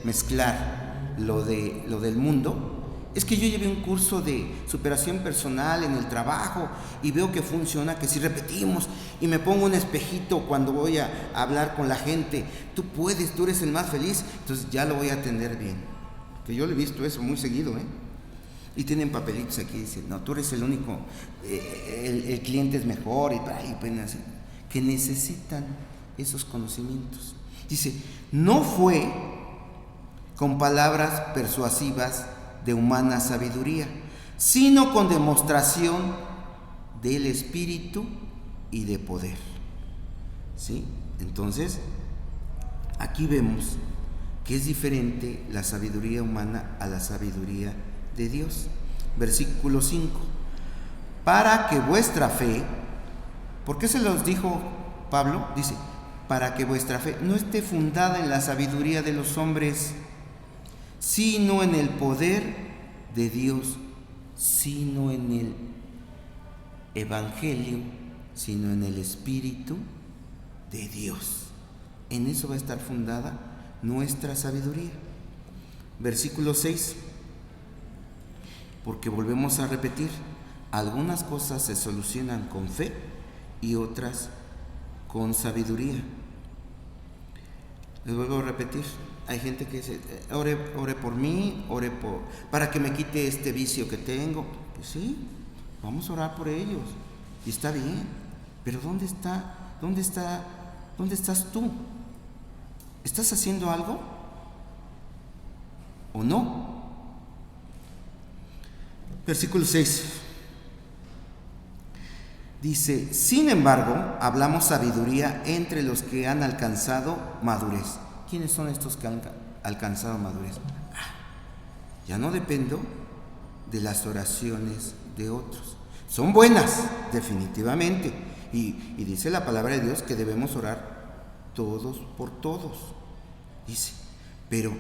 mezclar lo del mundo. Es que yo llevé un curso de superación personal en el trabajo y veo que funciona, que si repetimos y me pongo un espejito cuando voy a hablar con la gente, tú puedes, tú eres el más feliz, entonces ya lo voy a atender bien. Que yo le he visto eso muy seguido, Y tienen papelitos aquí, dicen, no, tú eres el único, el cliente es mejor, y pueden así, que necesitan esos conocimientos. Dice, no fue con palabras persuasivas de humana sabiduría, sino con demostración del Espíritu y de poder. ¿Sí? Entonces, aquí vemos que es diferente la sabiduría humana a la sabiduría de Dios. Versículo 5. Para que vuestra fe, ¿por qué se los dijo Pablo? Dice, para que vuestra fe no esté fundada en la sabiduría de los hombres, sino en el poder de Dios, sino en el Evangelio, sino en el Espíritu de Dios. En eso va a estar fundada nuestra sabiduría. Versículo 6. Porque volvemos a repetir, algunas cosas se solucionan con fe y otras con sabiduría. Les vuelvo a repetir, hay gente que dice, ore por mí, para que me quite este vicio que tengo. Pues sí, vamos a orar por ellos, y está bien, pero ¿dónde estás tú? ¿Estás haciendo algo o no? Versículo 6 dice, sin embargo, hablamos sabiduría entre los que han alcanzado madurez. ¿Quiénes son estos que han alcanzado madurez? Ya no dependo de las oraciones de otros. Son buenas, definitivamente. Y dice la palabra de Dios que debemos orar todos por todos. Dice, pero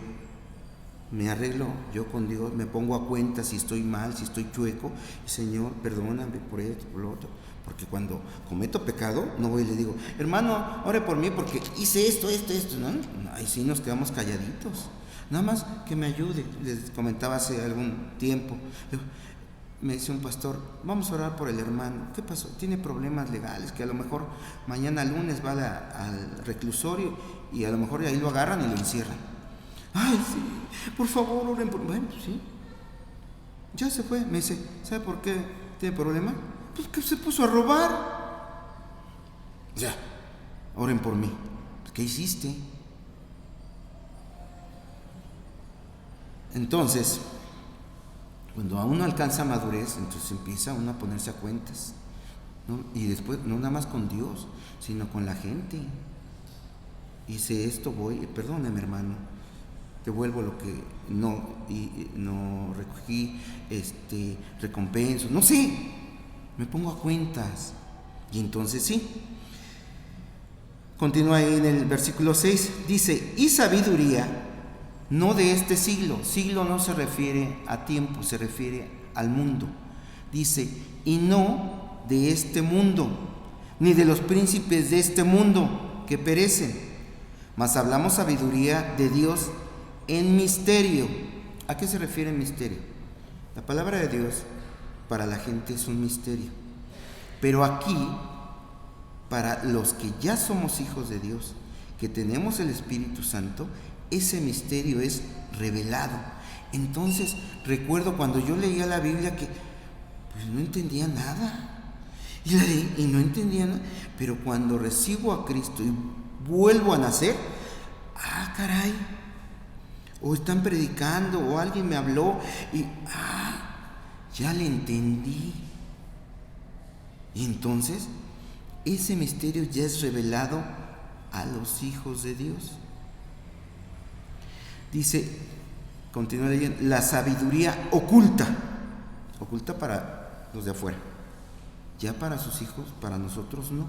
me arreglo yo con Dios, me pongo a cuenta si estoy mal, si estoy chueco, y Señor, perdóname por esto, por lo otro. Porque cuando cometo pecado, no voy y le digo, hermano, ore por mí porque hice esto, ¿no? Ahí sí nos quedamos calladitos. Nada más que me ayude. Les comentaba hace algún tiempo, me dice un pastor, vamos a orar por el hermano. ¿Qué pasó? Tiene problemas legales, que a lo mejor mañana lunes va al reclusorio y a lo mejor ahí lo agarran y lo encierran. Ay, sí, por favor, oren por mí. Bueno, sí, ya se fue. Me dice, ¿sabe por qué tiene problema? Pues que se puso a robar. Ya, oren por mí. ¿Qué hiciste? Entonces, cuando uno alcanza madurez, entonces empieza uno a ponerse a cuentas, ¿no? Y después, no nada más con Dios, sino con la gente. Hice esto, perdóname, hermano, devuelvo lo que no recogí, recompenso, no sé, me pongo a cuentas. Y entonces sí. Continúa ahí en el versículo 6, dice, y sabiduría no de este siglo. Siglo no se refiere a tiempo, se refiere al mundo. Dice, y no de este mundo, ni de los príncipes de este mundo que perecen, mas hablamos sabiduría de Dios en misterio. ¿A qué se refiere en misterio? La palabra de Dios para la gente es un misterio, pero aquí, para los que ya somos hijos de Dios, que tenemos el Espíritu Santo, ese misterio es revelado. Entonces, recuerdo cuando yo leía la Biblia que pues no entendía nada. Y la leí y no entendía nada. Pero cuando recibo a Cristo y vuelvo a nacer, caray. O están predicando, o alguien me habló y ya le entendí. Y entonces, ese misterio ya es revelado a los hijos de Dios. Dice, continúa leyendo, la sabiduría oculta para los de afuera, ya para sus hijos, para nosotros no,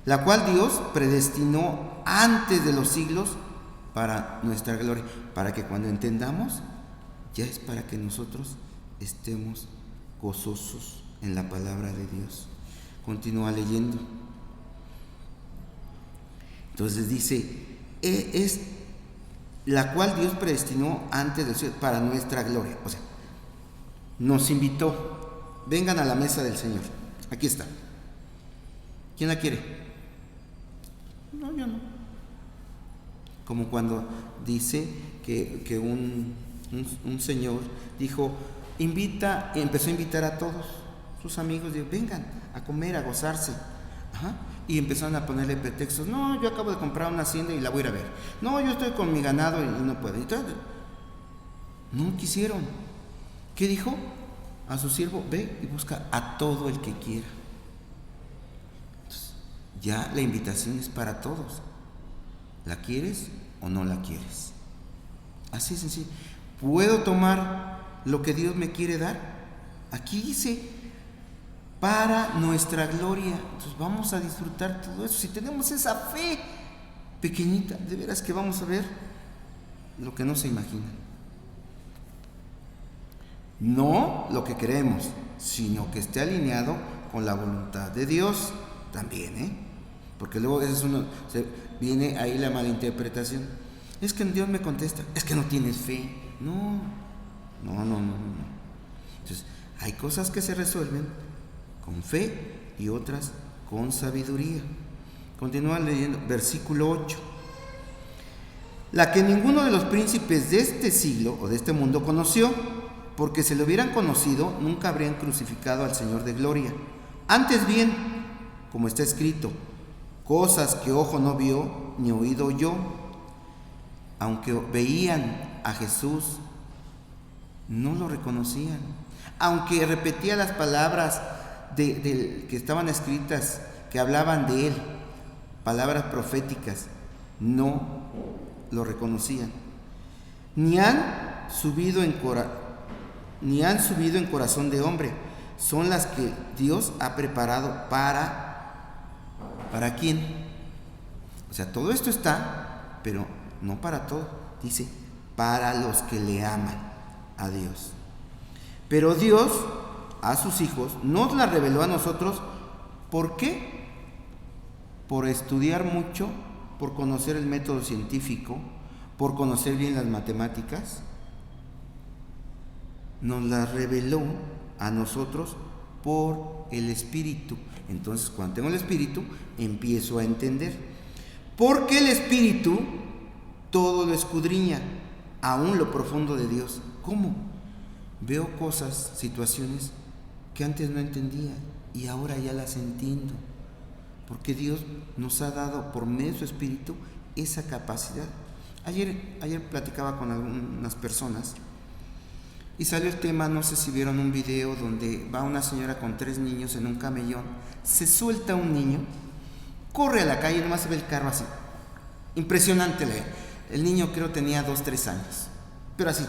la cual Dios predestinó antes de los siglos para nuestra gloria, para que cuando entendamos, ya es para que nosotros estemos gozosos en la palabra de Dios. Continúa leyendo. Entonces dice, es la cual Dios predestinó antes de ser para nuestra gloria. O sea, nos invitó, vengan a la mesa del Señor. Aquí está. ¿Quién la quiere? No, yo no. Como cuando dice que un señor dijo, empezó a invitar a todos sus amigos, dijo, vengan a comer, a gozarse. Y empezaron a ponerle pretextos. No, yo acabo de comprar una hacienda y la voy a ir a ver. No, yo estoy con mi ganado y no puedo. No quisieron. ¿Qué dijo? A su siervo, ve y busca a todo el que quiera. Entonces, ya la invitación es para todos. ¿La quieres o no la quieres? Así es sencillo. ¿Puedo tomar lo que Dios me quiere dar? Aquí dice, para nuestra gloria. Entonces vamos a disfrutar todo eso. Si tenemos esa fe pequeñita, de veras que vamos a ver lo que no se imagina. No lo que queremos, sino que esté alineado con la voluntad de Dios también, porque luego viene ahí la malinterpretación. Es que Dios me contesta, es que no tienes fe. No. Entonces, hay cosas que se resuelven con fe y otras con sabiduría. Continúa leyendo, versículo 8. La que ninguno de los príncipes de este siglo o de este mundo conoció, porque si lo hubieran conocido, nunca habrían crucificado al Señor de gloria. Antes bien, como está escrito, cosas que ojo no vio, ni oído oyó, aunque veían a Jesús, no lo reconocían. Aunque repetía las palabras que estaban escritas, que hablaban de Él, palabras proféticas, no lo reconocían. Ni han subido en corazón de hombre. Son las que Dios ha preparado ¿para quién? O sea, todo esto está, pero no para todo. Dice, para los que le aman a Dios. Pero Dios a sus hijos nos la reveló a nosotros. ¿Por qué? Por estudiar mucho, por conocer el método científico, por conocer bien las matemáticas. Nos la reveló a nosotros por el Espíritu. Entonces, cuando tengo el Espíritu, empiezo a entender. Porque el Espíritu todo lo escudriña, aún lo profundo de Dios. ¿Cómo? Veo cosas, situaciones que antes no entendía y ahora ya las entiendo. Porque Dios nos ha dado por medio de su Espíritu esa capacidad. Ayer platicaba con algunas personas y salió el tema, no sé si vieron un video donde va una señora con 3 niños en un camellón, se suelta un niño, corre a la calle y nomás se ve el carro así. Impresionante. El niño creo tenía 2-3 años, pero así.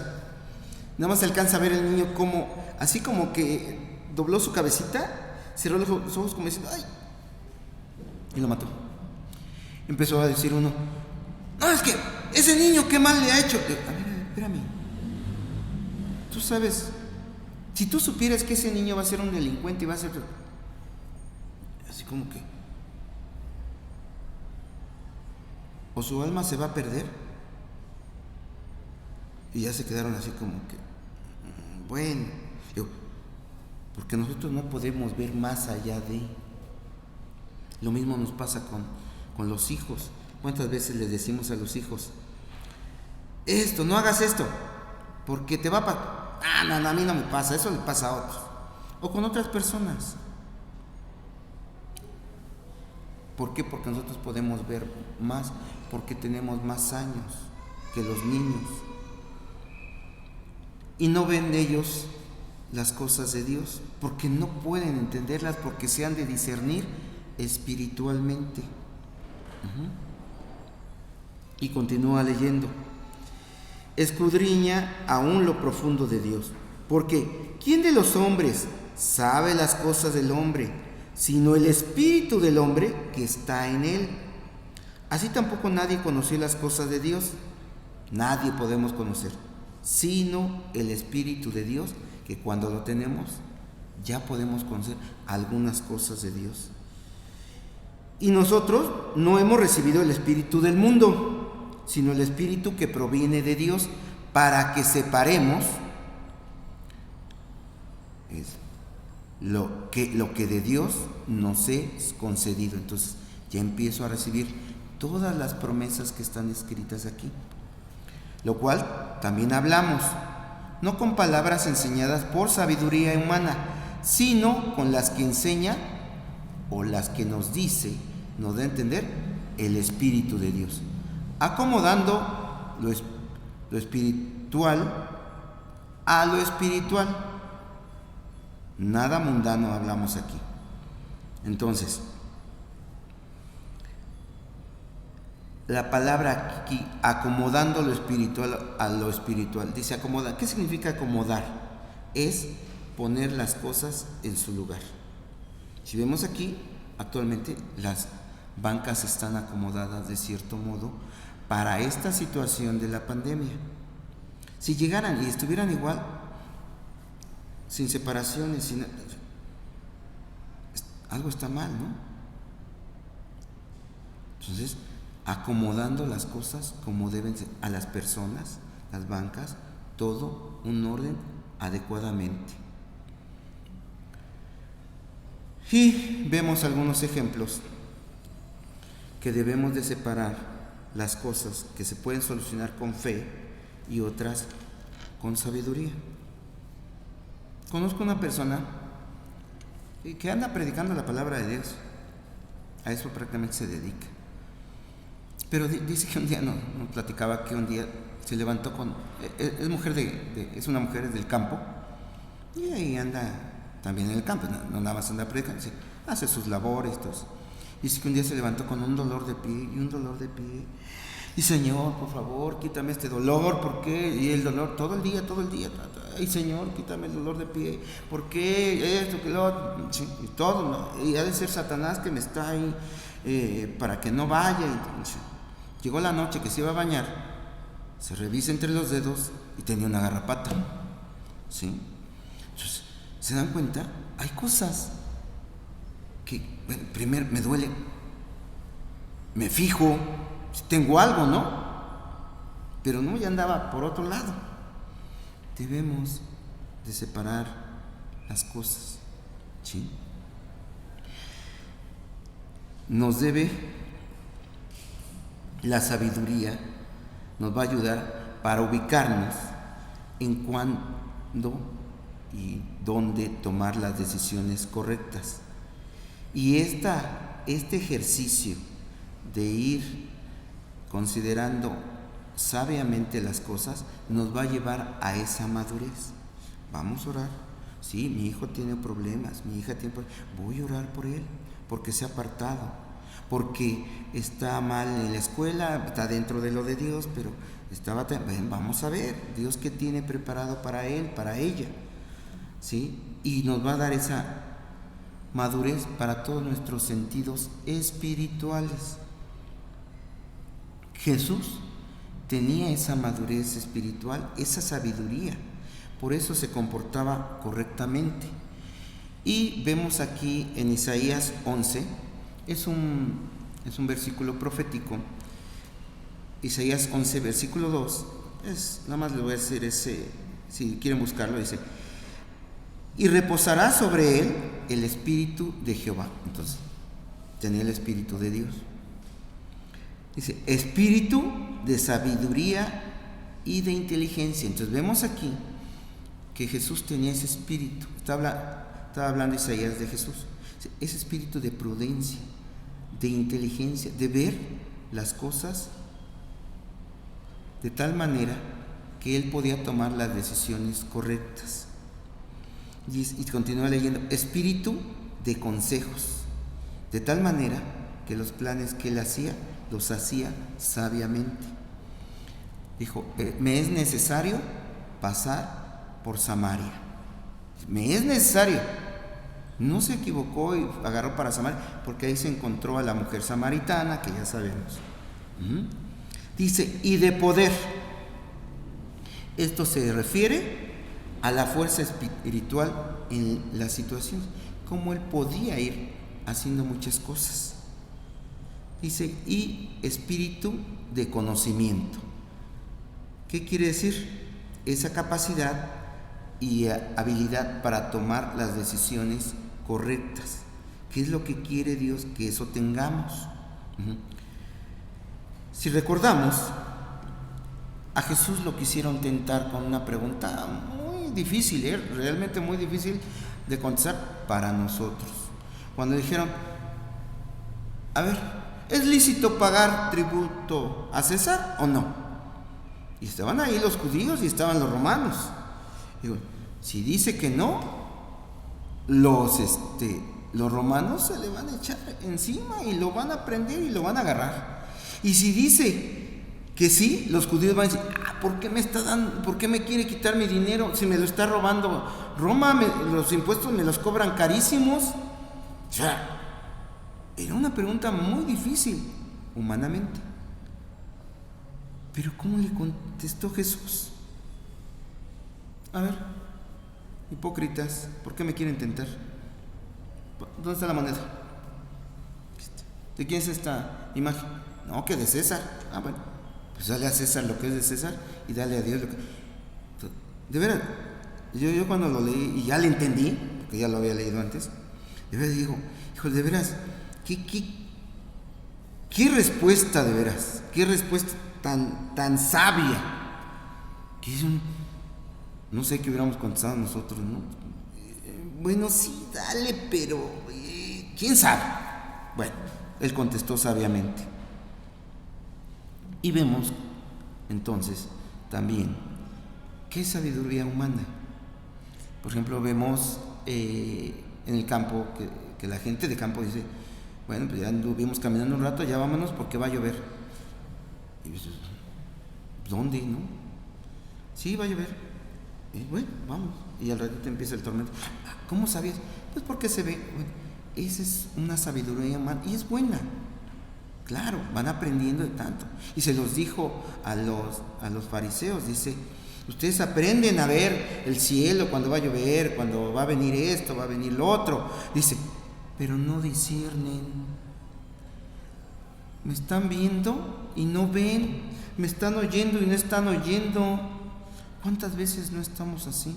Nada más se alcanza a ver el niño como, así como que dobló su cabecita, cerró los ojos como diciendo, ¡ay! Y lo mató. Empezó a decir uno, no, es que ese niño qué mal le ha hecho. A ver, espérame. Tú sabes, si tú supieras que ese niño va a ser un delincuente y va a ser así como que, o su alma se va a perder, y ya se quedaron así como que, bueno, porque nosotros no podemos ver más allá de. Lo mismo nos pasa con los hijos. ¿Cuántas veces les decimos a los hijos, no hagas esto, porque te va a pasar? No, a mí no me pasa, eso le pasa a otros. O con otras personas. ¿Por qué? Porque nosotros podemos ver más, porque tenemos más años que los niños. Y no ven de ellos las cosas de Dios, porque no pueden entenderlas, porque se han de discernir espiritualmente. Y continúa leyendo. Escudriña aún lo profundo de Dios, porque ¿quién de los hombres sabe las cosas del hombre, sino el espíritu del hombre que está en él? Así tampoco nadie conoció las cosas de Dios. Nadie podemos conocer, sino el Espíritu de Dios, que cuando lo tenemos, ya podemos conocer algunas cosas de Dios. Y nosotros no hemos recibido el espíritu del mundo, sino el espíritu que proviene de Dios, para que separemos lo que de Dios nos es concedido. Entonces ya empiezo a recibir todas las promesas que están escritas aquí, lo cual también hablamos, no con palabras enseñadas por sabiduría humana, sino con las que enseña o las que nos dice, nos da a entender el Espíritu de Dios, acomodando lo espiritual a lo espiritual. Nada mundano hablamos aquí. Entonces, la palabra aquí, acomodando lo espiritual a lo espiritual, dice acomodar. ¿Qué significa acomodar? Es poner las cosas en su lugar. Si vemos aquí, actualmente las bancas están acomodadas de cierto modo para esta situación de la pandemia. Si llegaran y estuvieran igual, sin separaciones, algo está mal, ¿no? Entonces, acomodando las cosas como deben ser, a las personas, las bancas, todo un orden adecuadamente. Y vemos algunos ejemplos que debemos de separar las cosas que se pueden solucionar con fe y otras con sabiduría. Conozco una persona que anda predicando la palabra de Dios, a eso prácticamente se dedica, pero dice que un día nos platicaba que un día se levantó con, es una mujer del campo, y ahí anda también en el campo, no nada más anda predicando, hace sus labores, todo. Dice que un día se levantó con un dolor de pie y un dolor de pie. Y Señor, por favor, quítame este dolor, ¿por qué? Y el dolor todo el día. Ay, Señor, quítame el dolor de pie, ¿por qué? Esto, que lo otro, sí, y todo, ¿no? Y ha de ser Satanás que me está ahí para que no vaya. Y llegó la noche que se iba a bañar, se revisa entre los dedos y tenía una garrapata, ¿sí? Entonces, ¿se dan cuenta? Hay cosas que, bueno, primero me duele, me fijo si tengo algo, ¿no? Pero no, ya andaba por otro lado. Debemos de separar las cosas, ¿sí? Nos debe, la sabiduría nos va a ayudar para ubicarnos en cuándo y dónde tomar las decisiones correctas. Y este ejercicio de ir considerando sabiamente las cosas nos va a llevar a esa madurez. Vamos a orar. Sí, mi hijo tiene problemas, mi hija tiene problemas. Voy a orar por él, porque se ha apartado, porque está mal en la escuela, está dentro de lo de Dios, pero vamos a ver, Dios qué tiene preparado para él, para ella, ¿sí? Y nos va a dar esa madurez para todos nuestros sentidos espirituales. Jesús tenía esa madurez espiritual, esa sabiduría, por eso se comportaba correctamente. Y vemos aquí en Isaías 11, es un versículo profético. Isaías 11, versículo 2, nada más les voy a decir si quieren buscarlo, dice: y reposará sobre él el espíritu de Jehová. Entonces, tenía el espíritu de Dios. Dice, espíritu de sabiduría y de inteligencia. Entonces vemos aquí que Jesús tenía ese espíritu. Estaba hablando Isaías de Jesús. Ese espíritu de prudencia, de inteligencia, de ver las cosas de tal manera que él podía tomar las decisiones correctas. Y continúa leyendo, espíritu de consejos, de tal manera que los planes que él hacía, los hacía sabiamente. Dijo, me es necesario pasar por Samaria. Me es necesario. No se equivocó y agarró para Samaria, porque ahí se encontró a la mujer samaritana, que ya sabemos. Dice, y de poder. Esto se refiere a la fuerza espiritual en la situación, como él podía ir haciendo muchas cosas. Dice, y espíritu de conocimiento. ¿Qué quiere decir? Esa capacidad y habilidad para tomar las decisiones correctas. ¿Qué es lo que quiere Dios? Que eso tengamos. Si recordamos, a Jesús lo quisieron tentar con una pregunta muy difícil, realmente muy difícil de contestar para nosotros. Cuando dijeron, a ver, ¿es lícito pagar tributo a César o no? Y estaban ahí los judíos y estaban los romanos. Digo, si dice que no, los romanos se le van a echar encima y lo van a prender y lo van a agarrar. Y si dice que sí, los judíos van a decir, ¿por qué me quiere quitar mi dinero si me lo está robando Roma? Los impuestos me los cobran carísimos. O sea, era una pregunta muy difícil humanamente. Pero ¿cómo le contestó Jesús? A ver, hipócritas, ¿por qué me quieren tentar? ¿Dónde está la moneda? ¿De quién es esta imagen? No, que de César. Bueno, pues dale a César lo que es de César y dale a Dios lo que... De veras, yo cuando lo leí y ya le entendí, porque ya lo había leído antes, de veras digo, hijo, de veras, ¿qué respuesta de veras? ¿Qué respuesta tan sabia? Que es no sé qué hubiéramos contestado nosotros, ¿no? Bueno, sí, dale, pero ¿quién sabe? Bueno, él contestó sabiamente. Y vemos, entonces, también, ¿qué es sabiduría humana? Por ejemplo, vemos en el campo que la gente de campo dice, bueno, pues ya anduvimos caminando un rato, ya vámonos porque va a llover. Y dices, ¿dónde, no? Sí, va a llover. Y bueno, vamos. Y al ratito empieza el tormento. ¿Cómo sabías? Pues porque se ve. Bueno, esa es una sabiduría humana y es buena. Claro, van aprendiendo de tanto. Y se los dijo a los fariseos, dice, ustedes aprenden a ver el cielo cuando va a llover, cuando va a venir esto, va a venir lo otro. Dice, pero no disciernen. Me están viendo y no ven. Me están oyendo y no están oyendo. ¿Cuántas veces no estamos así?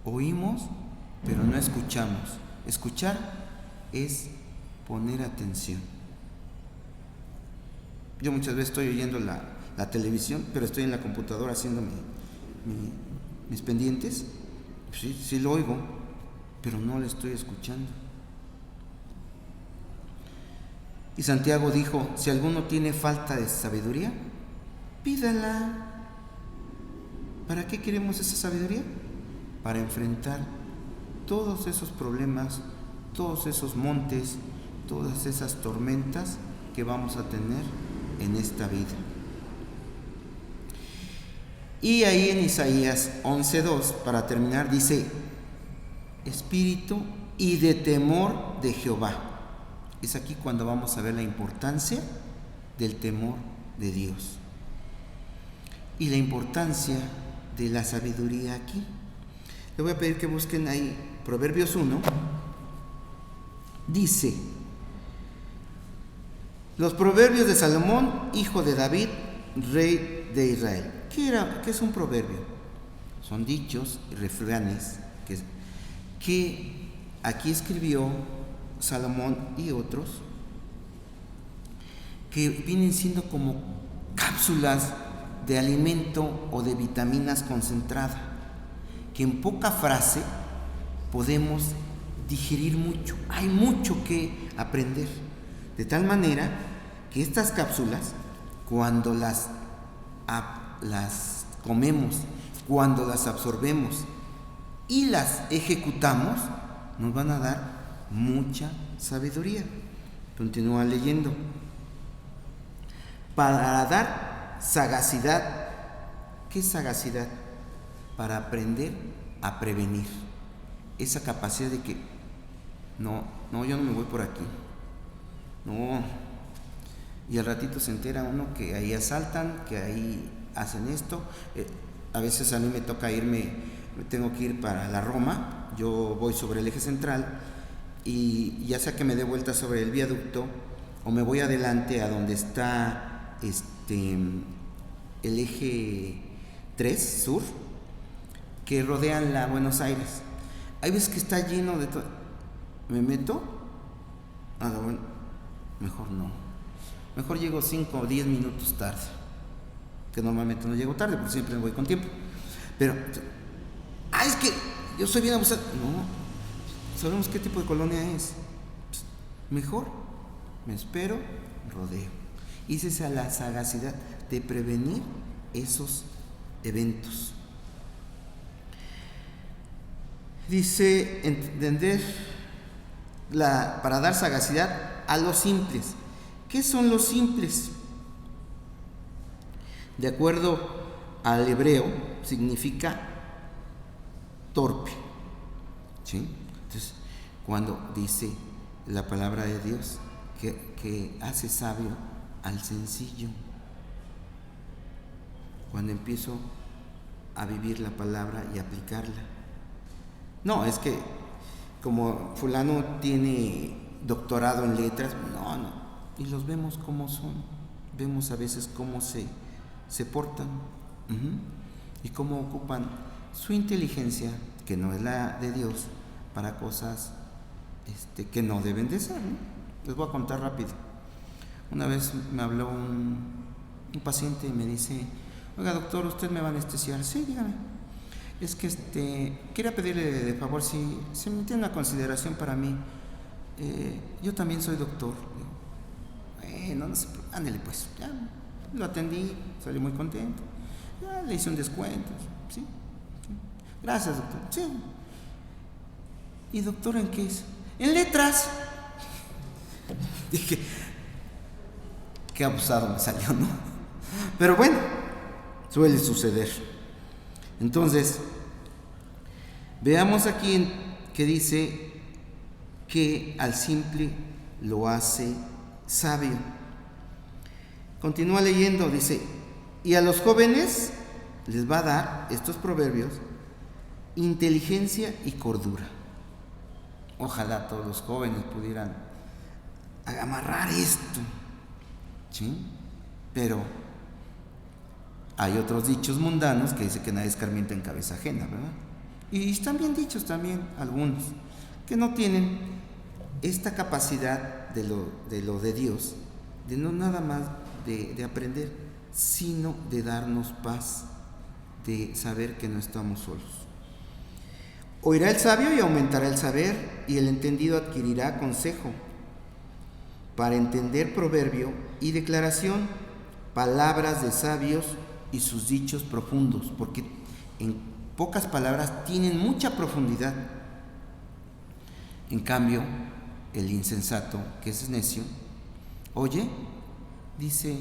Oímos, pero no escuchamos. Escuchar es poner atención. Yo muchas veces estoy oyendo la televisión, pero estoy en la computadora haciendo mis pendientes. Sí lo oigo, pero no lo estoy escuchando. Y Santiago dijo, si alguno tiene falta de sabiduría, pídala. ¿Para qué queremos esa sabiduría? Para enfrentar todos esos problemas, todos esos montes, todas esas tormentas que vamos a tener en esta vida. Y ahí en Isaías 11:2, para terminar, dice, espíritu y de temor de Jehová. Es aquí cuando vamos a ver la importancia del temor de Dios y la importancia de la sabiduría aquí. Le voy a pedir que busquen ahí Proverbios 1. Dice, los proverbios de Salomón, hijo de David, rey de Israel. ¿Qué es un proverbio? Son dichos y refranes que aquí escribió Salomón y otros, que vienen siendo como cápsulas de alimento o de vitaminas concentrada, que en poca frase podemos digerir mucho. Hay mucho que aprender, de tal manera que estas cápsulas, cuando las comemos, cuando las absorbemos y las ejecutamos, nos van a dar mucha sabiduría. Continúa leyendo. Para dar sagacidad. ¿Qué es sagacidad? Para aprender a prevenir. Esa capacidad de que no, yo no me voy por aquí. No. Y al ratito se entera uno que ahí asaltan, que ahí hacen esto. A veces a mí me toca tengo que ir para la Roma. Yo voy sobre el eje central y ya sea que me dé vuelta sobre el viaducto o me voy adelante a donde está el eje 3 sur, que rodean la Buenos Aires. Hay veces que está lleno de todo. ¿Me meto? Bueno, mejor no. Mejor llego 5 o 10 minutos tarde, que normalmente no llego tarde, porque siempre voy con tiempo. Pero, es que yo soy bien abusado. No, sabemos qué tipo de colonia es. Mejor me espero, rodeo. Y esa es la sagacidad de prevenir esos eventos. Dice, entender para dar sagacidad a los simples. ¿Qué son los simples? De acuerdo al hebreo, significa torpe. ¿Sí? Entonces, cuando dice la palabra de Dios que hace sabio al sencillo, cuando empiezo a vivir la palabra y aplicarla. No, es que como fulano tiene doctorado en letras, no, y los vemos como son, vemos a veces cómo se portan y cómo ocupan su inteligencia, que no es la de Dios, para cosas que no deben de ser, ¿no? Les voy a contar rápido. Una vez me habló un paciente y me dice: oiga, doctor, ¿usted me va a anestesiar? Sí, dígame. Es que quería pedirle de favor si me tiene una consideración para mí. Yo también soy doctor. No sé, ándele pues. Ya lo atendí, salí muy contento. Ya le hice un descuento. ¿Sí? Gracias, doctor. Sí. ¿Y doctor en qué es? En letras. Dije, qué abusado me salió, ¿no? Pero bueno, suele suceder. Entonces, veamos aquí que dice que al simple lo hace sabio. Continúa leyendo, dice, y a los jóvenes les va a dar, estos proverbios, inteligencia y cordura. Ojalá todos los jóvenes pudieran amarrar esto, ¿sí? Pero hay otros dichos mundanos que dice que nadie escarmienta en cabeza ajena, ¿verdad? Y están bien dichos también algunos, que no tienen esta capacidad de lo de Dios, de no nada más de aprender, sino de darnos paz, de saber que no estamos solos. Oirá el sabio y aumentará el saber, y el entendido adquirirá consejo. Para entender proverbio y declaración, palabras de sabios y sus dichos profundos, porque en pocas palabras tienen mucha profundidad. En cambio, el insensato, que es necio, oye, dice,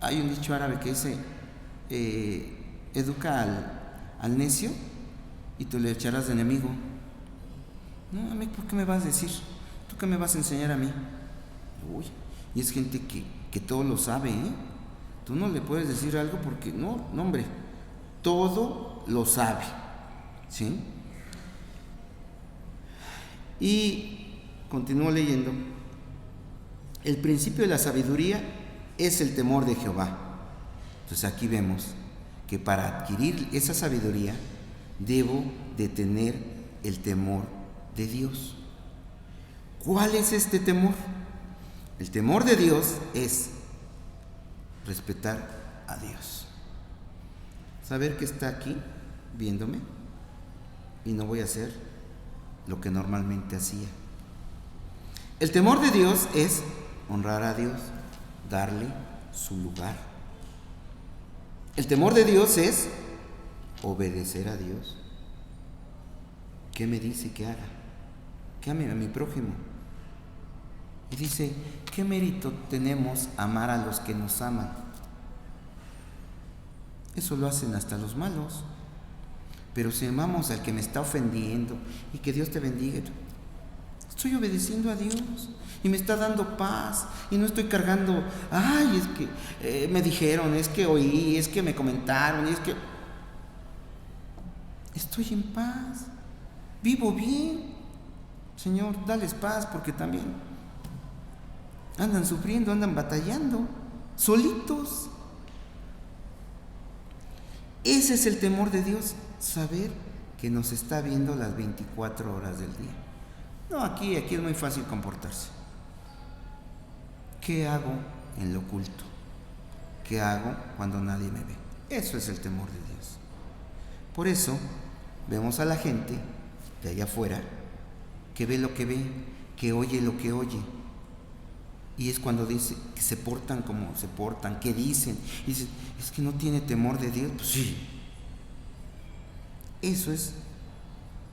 hay un dicho árabe que dice, educa al necio y tú le echarás de enemigo. No, a mí, ¿por qué me vas a decir? ¿Tú qué me vas a enseñar a mí? Uy, y es gente que todo lo sabe, ¿eh? Tú no le puedes decir algo porque, no, hombre, todo lo sabe, ¿sí? Y continúo leyendo. El principio de la sabiduría es el temor de Jehová. Entonces aquí vemos que para adquirir esa sabiduría debo de tener el temor de Dios. ¿Cuál es este temor? El temor de Dios es respetar a Dios. Saber que está aquí viéndome y no voy a hacer lo que normalmente hacía. El temor de Dios es honrar a Dios, darle su lugar. El temor de Dios es obedecer a Dios. ¿Qué me dice que haga? Que ame a mi prójimo. Y dice, ¿qué mérito tenemos amar a los que nos aman? Eso lo hacen hasta los malos. Pero si amamos al que me está ofendiendo, y que Dios te bendiga, estoy obedeciendo a Dios y me está dando paz y no estoy cargando, ay, es que me dijeron, es que oí, es que me comentaron, es que estoy en paz, vivo bien. Señor, dales paz, porque también andan sufriendo, andan batallando, solitos. Ese es el temor de Dios, saber que nos está viendo las 24 horas del día. No, aquí es muy fácil comportarse. ¿Qué hago en lo oculto? ¿Qué hago cuando nadie me ve? Eso es el temor de Dios. Por eso vemos a la gente de allá afuera que ve lo que ve, que oye lo que oye. Y es cuando dice que se portan como se portan, que dicen. Y dicen, es que no tiene temor de Dios. Pues sí.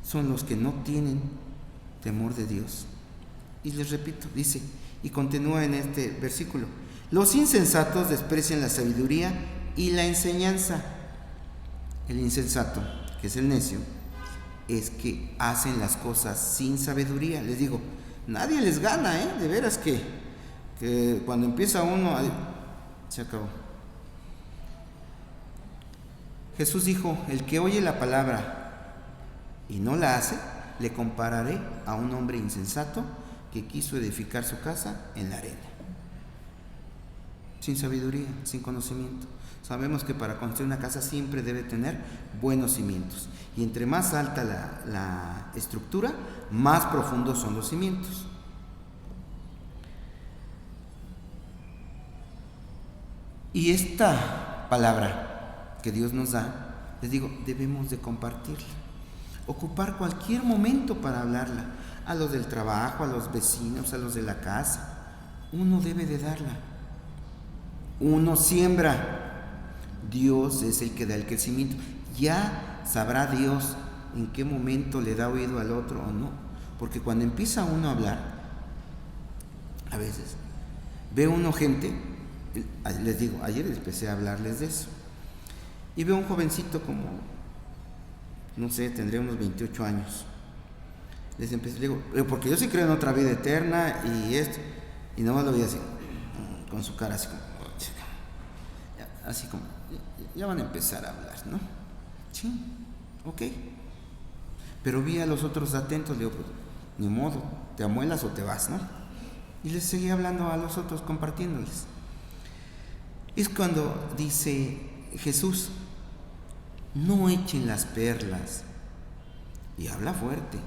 Son los que no tienen temor de Dios. Y les repito, dice, y continúa en este versículo: los insensatos desprecian la sabiduría y la enseñanza. El insensato, que es el necio, es que hacen las cosas sin sabiduría. Les digo, nadie les gana, de veras que cuando empieza uno, se acabó. Jesús dijo, el que oye la palabra y no la hace, le compararé a un hombre insensato que quiso edificar su casa en la arena. Sin sabiduría, sin conocimiento. Sabemos que para construir una casa siempre debe tener buenos cimientos. Y entre más alta la estructura, más profundos son los cimientos. Y esta palabra que Dios nos da, les digo, debemos de compartirla. Ocupar cualquier momento para hablarla. A los del trabajo, a los vecinos, a los de la casa. Uno debe de darla. Uno siembra. Dios es el que da el crecimiento. Ya sabrá Dios en qué momento le da oído al otro o no. Porque cuando empieza uno a hablar, a veces ve uno gente, les digo, ayer empecé a hablarles de eso, y veo un jovencito como, no sé, tendría unos 28 años. Les empecé, le digo, porque yo sí creo en otra vida eterna y esto, y nomás lo vi así, con su cara así como, ya van a empezar a hablar, ¿no? Sí, ok. Pero vi a los otros atentos, le digo, pues, ni modo, te amuelas o te vas, ¿no? Y les seguí hablando a los otros, compartiéndoles. Es cuando dice Jesús, no echen las perlas, y habla fuerte,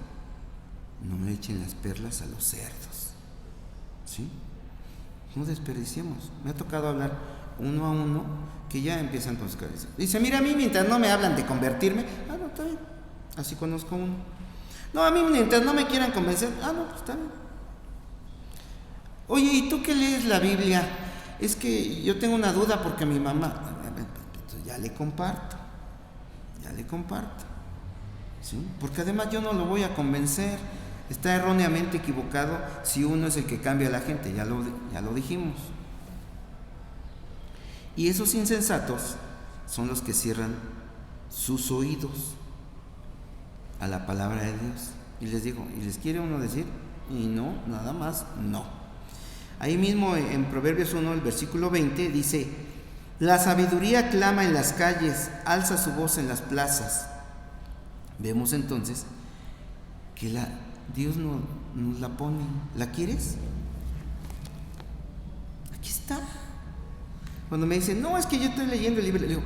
no echen las perlas a los cerdos, ¿sí? No desperdiciemos. Me ha tocado hablar uno a uno que ya empiezan con sus cabezas. Dice, mira, a mí mientras no me hablan de convertirme, no, está bien, así conozco uno. No, a mí mientras no me quieran convencer, no, pues está bien. Oye, ¿y tú qué lees la Biblia? Es que yo tengo una duda porque mi mamá, entonces ya le comparto, ¿sí? Porque además yo no lo voy a convencer. Está erróneamente equivocado si uno es el que cambia a la gente, ya lo dijimos. Y esos insensatos son los que cierran sus oídos a la palabra de Dios. Y les digo, ¿y les quiere uno decir? Y no, nada más, no. Ahí mismo en Proverbios 1, el versículo 20, dice, la sabiduría clama en las calles, alza su voz en las plazas. Vemos entonces que Dios nos la pone. ¿La quieres? Aquí está. Cuando me dicen, no, es que yo estoy leyendo el libro, le digo,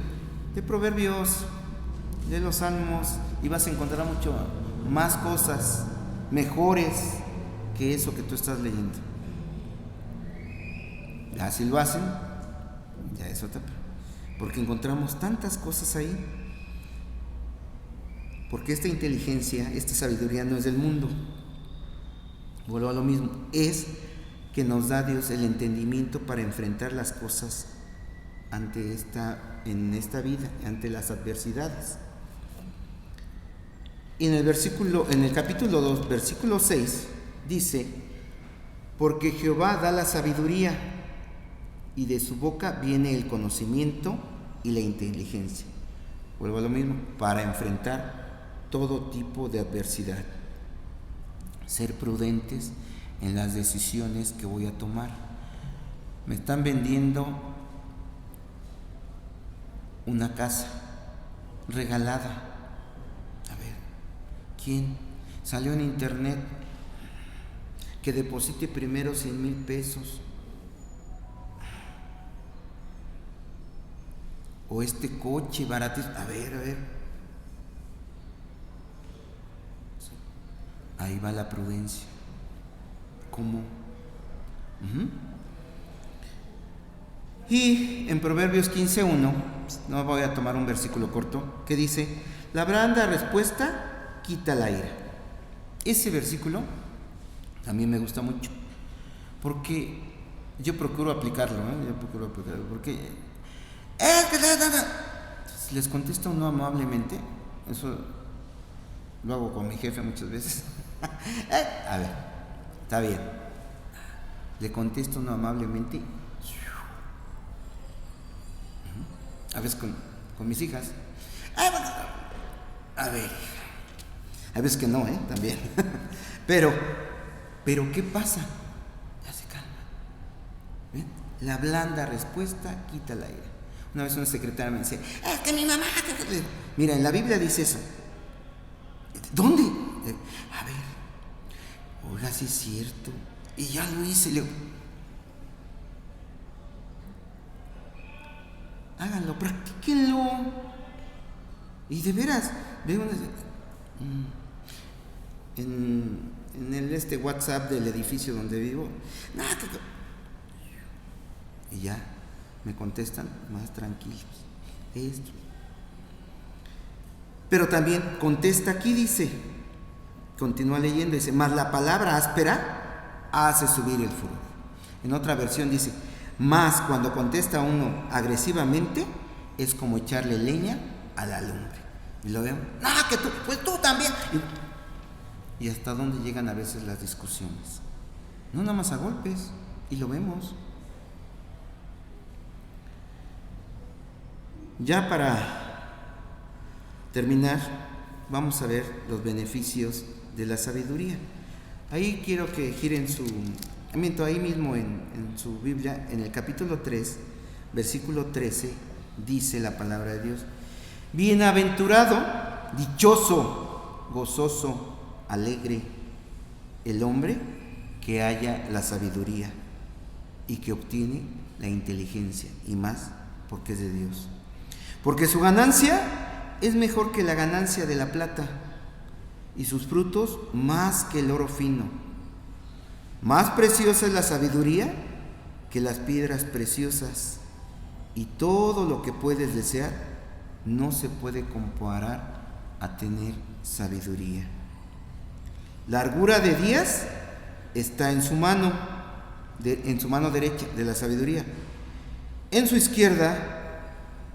de Proverbios, de los Salmos, y vas a encontrar mucho más cosas mejores que eso que tú estás leyendo. Ya si lo hacen, ya es otra, porque encontramos tantas cosas ahí. Porque esta inteligencia, esta sabiduría no es del mundo. Vuelvo a lo mismo, es que nos da Dios el entendimiento para enfrentar las cosas en esta vida, ante las adversidades. Y en el capítulo 2, versículo 6, dice, porque Jehová da la sabiduría, y de su boca viene el conocimiento y la inteligencia. Vuelvo a lo mismo, para enfrentar todo tipo de adversidad. Ser prudentes en las decisiones que voy a tomar. Me están vendiendo una casa regalada. A ver, ¿quién? Salió en internet que deposite primero 100,000 pesos. O este coche baratísimo. A ver. Ahí va la prudencia. ¿Cómo? Y en Proverbios 15:1, no voy a tomar un versículo corto, que dice, la blanda respuesta quita la ira. Ese versículo a mí me gusta mucho, porque Yo procuro aplicarlo, porque les contesto no amablemente. Eso lo hago con mi jefe muchas veces. A ver, está bien. Le contesto no amablemente. A veces con mis hijas. A ver, a veces que no, también. Pero ¿qué pasa? Ya se calma. ¿Ven? La blanda respuesta quita la ira. Una vez una secretaria me decía, es que mi mamá... Mira, en la Biblia dice eso. ¿Dónde? A ver, oiga, sí es cierto. Y ya lo hice. Le digo, háganlo, practíquenlo. Y de veras, veo en el WhatsApp del edificio donde vivo, y ya me contestan más tranquilos. Esto. Pero también contesta aquí, dice, continúa leyendo, dice, mas la palabra áspera hace subir el furor. En otra versión dice, más cuando contesta uno agresivamente, es como echarle leña a la lumbre. Y lo vemos, que tú, pues tú también. Y hasta dónde llegan a veces las discusiones. No nada más a golpes, y lo vemos. Ya para terminar, vamos a ver los beneficios de la sabiduría. Ahí quiero que giren ahí mismo en su Biblia, en el capítulo 3, versículo 13, dice la palabra de Dios: bienaventurado, dichoso, gozoso, alegre el hombre que halla la sabiduría y que obtiene la inteligencia, y más porque es de Dios. Porque su ganancia es mejor que la ganancia de la plata, y sus frutos más que el oro fino. Más preciosa es la sabiduría que las piedras preciosas, y todo lo que puedes desear no se puede comparar a tener sabiduría. Largura de días está en su mano derecha de la sabiduría. En su izquierda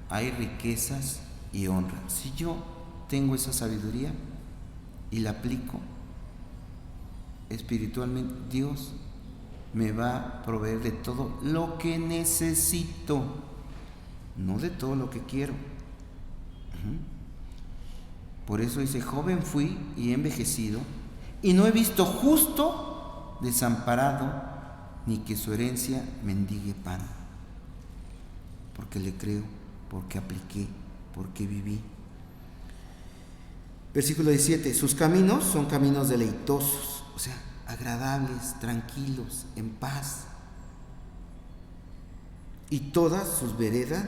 hay riquezas y honra. Si yo tengo esa sabiduría y la aplico espiritualmente, Dios me va a proveer de todo lo que necesito, no de todo lo que quiero. Por eso dice: joven fui y he envejecido, y no he visto justo desamparado, ni que su herencia mendigue pan. Porque le creo, porque apliqué, porque viví. Versículo 17: sus caminos son caminos deleitosos, o sea, agradables, tranquilos, en paz. Y todas sus veredas,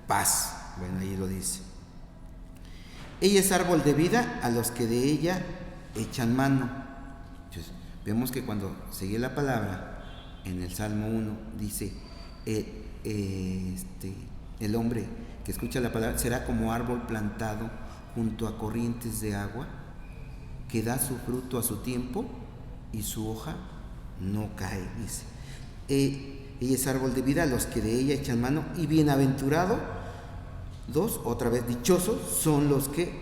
paz. Bueno, ahí lo dice. Ella es árbol de vida a los que de ella echan mano. Entonces, vemos que cuando sigue la palabra, en el Salmo 1, dice, el hombre que escucha la palabra será como árbol plantado junto a corrientes de agua, que da su fruto a su tiempo y su hoja no cae, dice. Ella es árbol de vida a los que de ella echan mano, y bienaventurado, otra vez dichosos, son los que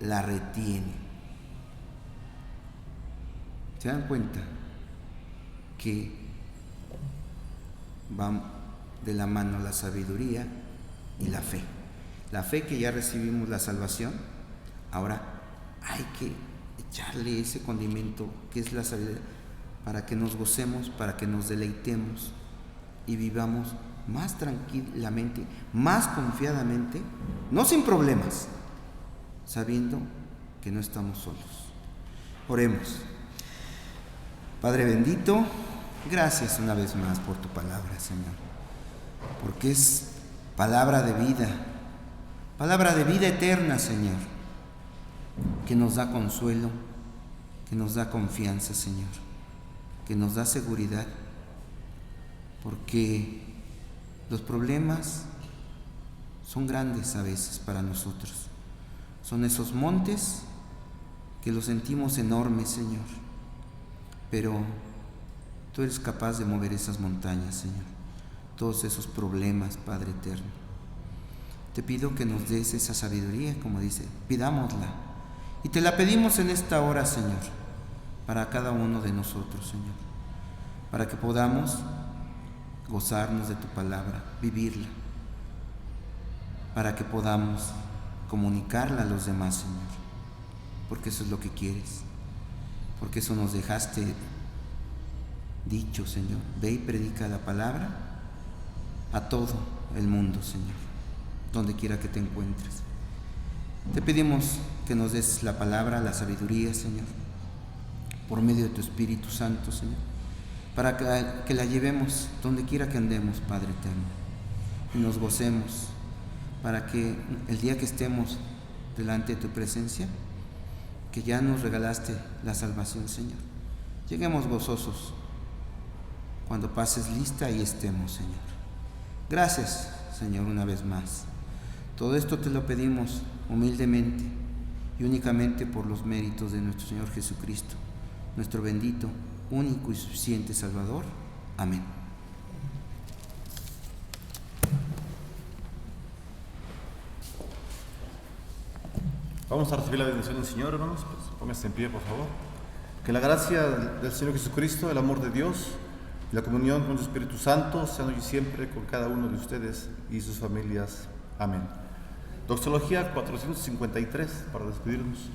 la retienen. ¿Se dan cuenta que van de la mano la sabiduría y la fe? La fe, que ya recibimos la salvación, ahora hay que echarle ese condimento que es la sabiduría, para que nos gocemos, para que nos deleitemos y vivamos más tranquilamente, más confiadamente, no sin problemas, sabiendo que no estamos solos. Oremos. Padre bendito, gracias una vez más por tu palabra, Señor, porque es palabra de vida eterna, Señor, que nos da consuelo, que nos da confianza, Señor, que nos da seguridad, porque los problemas son grandes a veces para nosotros. Son esos montes que los sentimos enormes, Señor, pero Tú eres capaz de mover esas montañas, Señor, todos esos problemas, Padre eterno. Te pido que nos des esa sabiduría, como dice, pidámosla. Y te la pedimos en esta hora, Señor, para cada uno de nosotros, Señor, para que podamos gozarnos de tu palabra, vivirla, para que podamos comunicarla a los demás, Señor, porque eso es lo que quieres, porque eso nos dejaste dicho, Señor. Ve y predica la palabra a todo el mundo, Señor, donde quiera que te encuentres. Te pedimos que nos des la palabra, la sabiduría, Señor, por medio de tu Espíritu Santo, Señor, para que la llevemos donde quiera que andemos, Padre eterno, y nos gocemos, para que el día que estemos delante de tu presencia, que ya nos regalaste la salvación, Señor, lleguemos gozosos. Cuando pases lista, ahí estemos, Señor. Gracias, Señor, una vez más. Todo esto te lo pedimos humildemente y únicamente por los méritos de nuestro Señor Jesucristo, nuestro bendito, único y suficiente Salvador. Amén. Vamos a recibir la bendición del Señor, hermanos. Pues, pónganse en pie, por favor. Que la gracia del Señor Jesucristo, el amor de Dios, la comunión con su Espíritu Santo sean hoy y siempre con cada uno de ustedes y sus familias. Amén. Doxología 453, para despedirnos.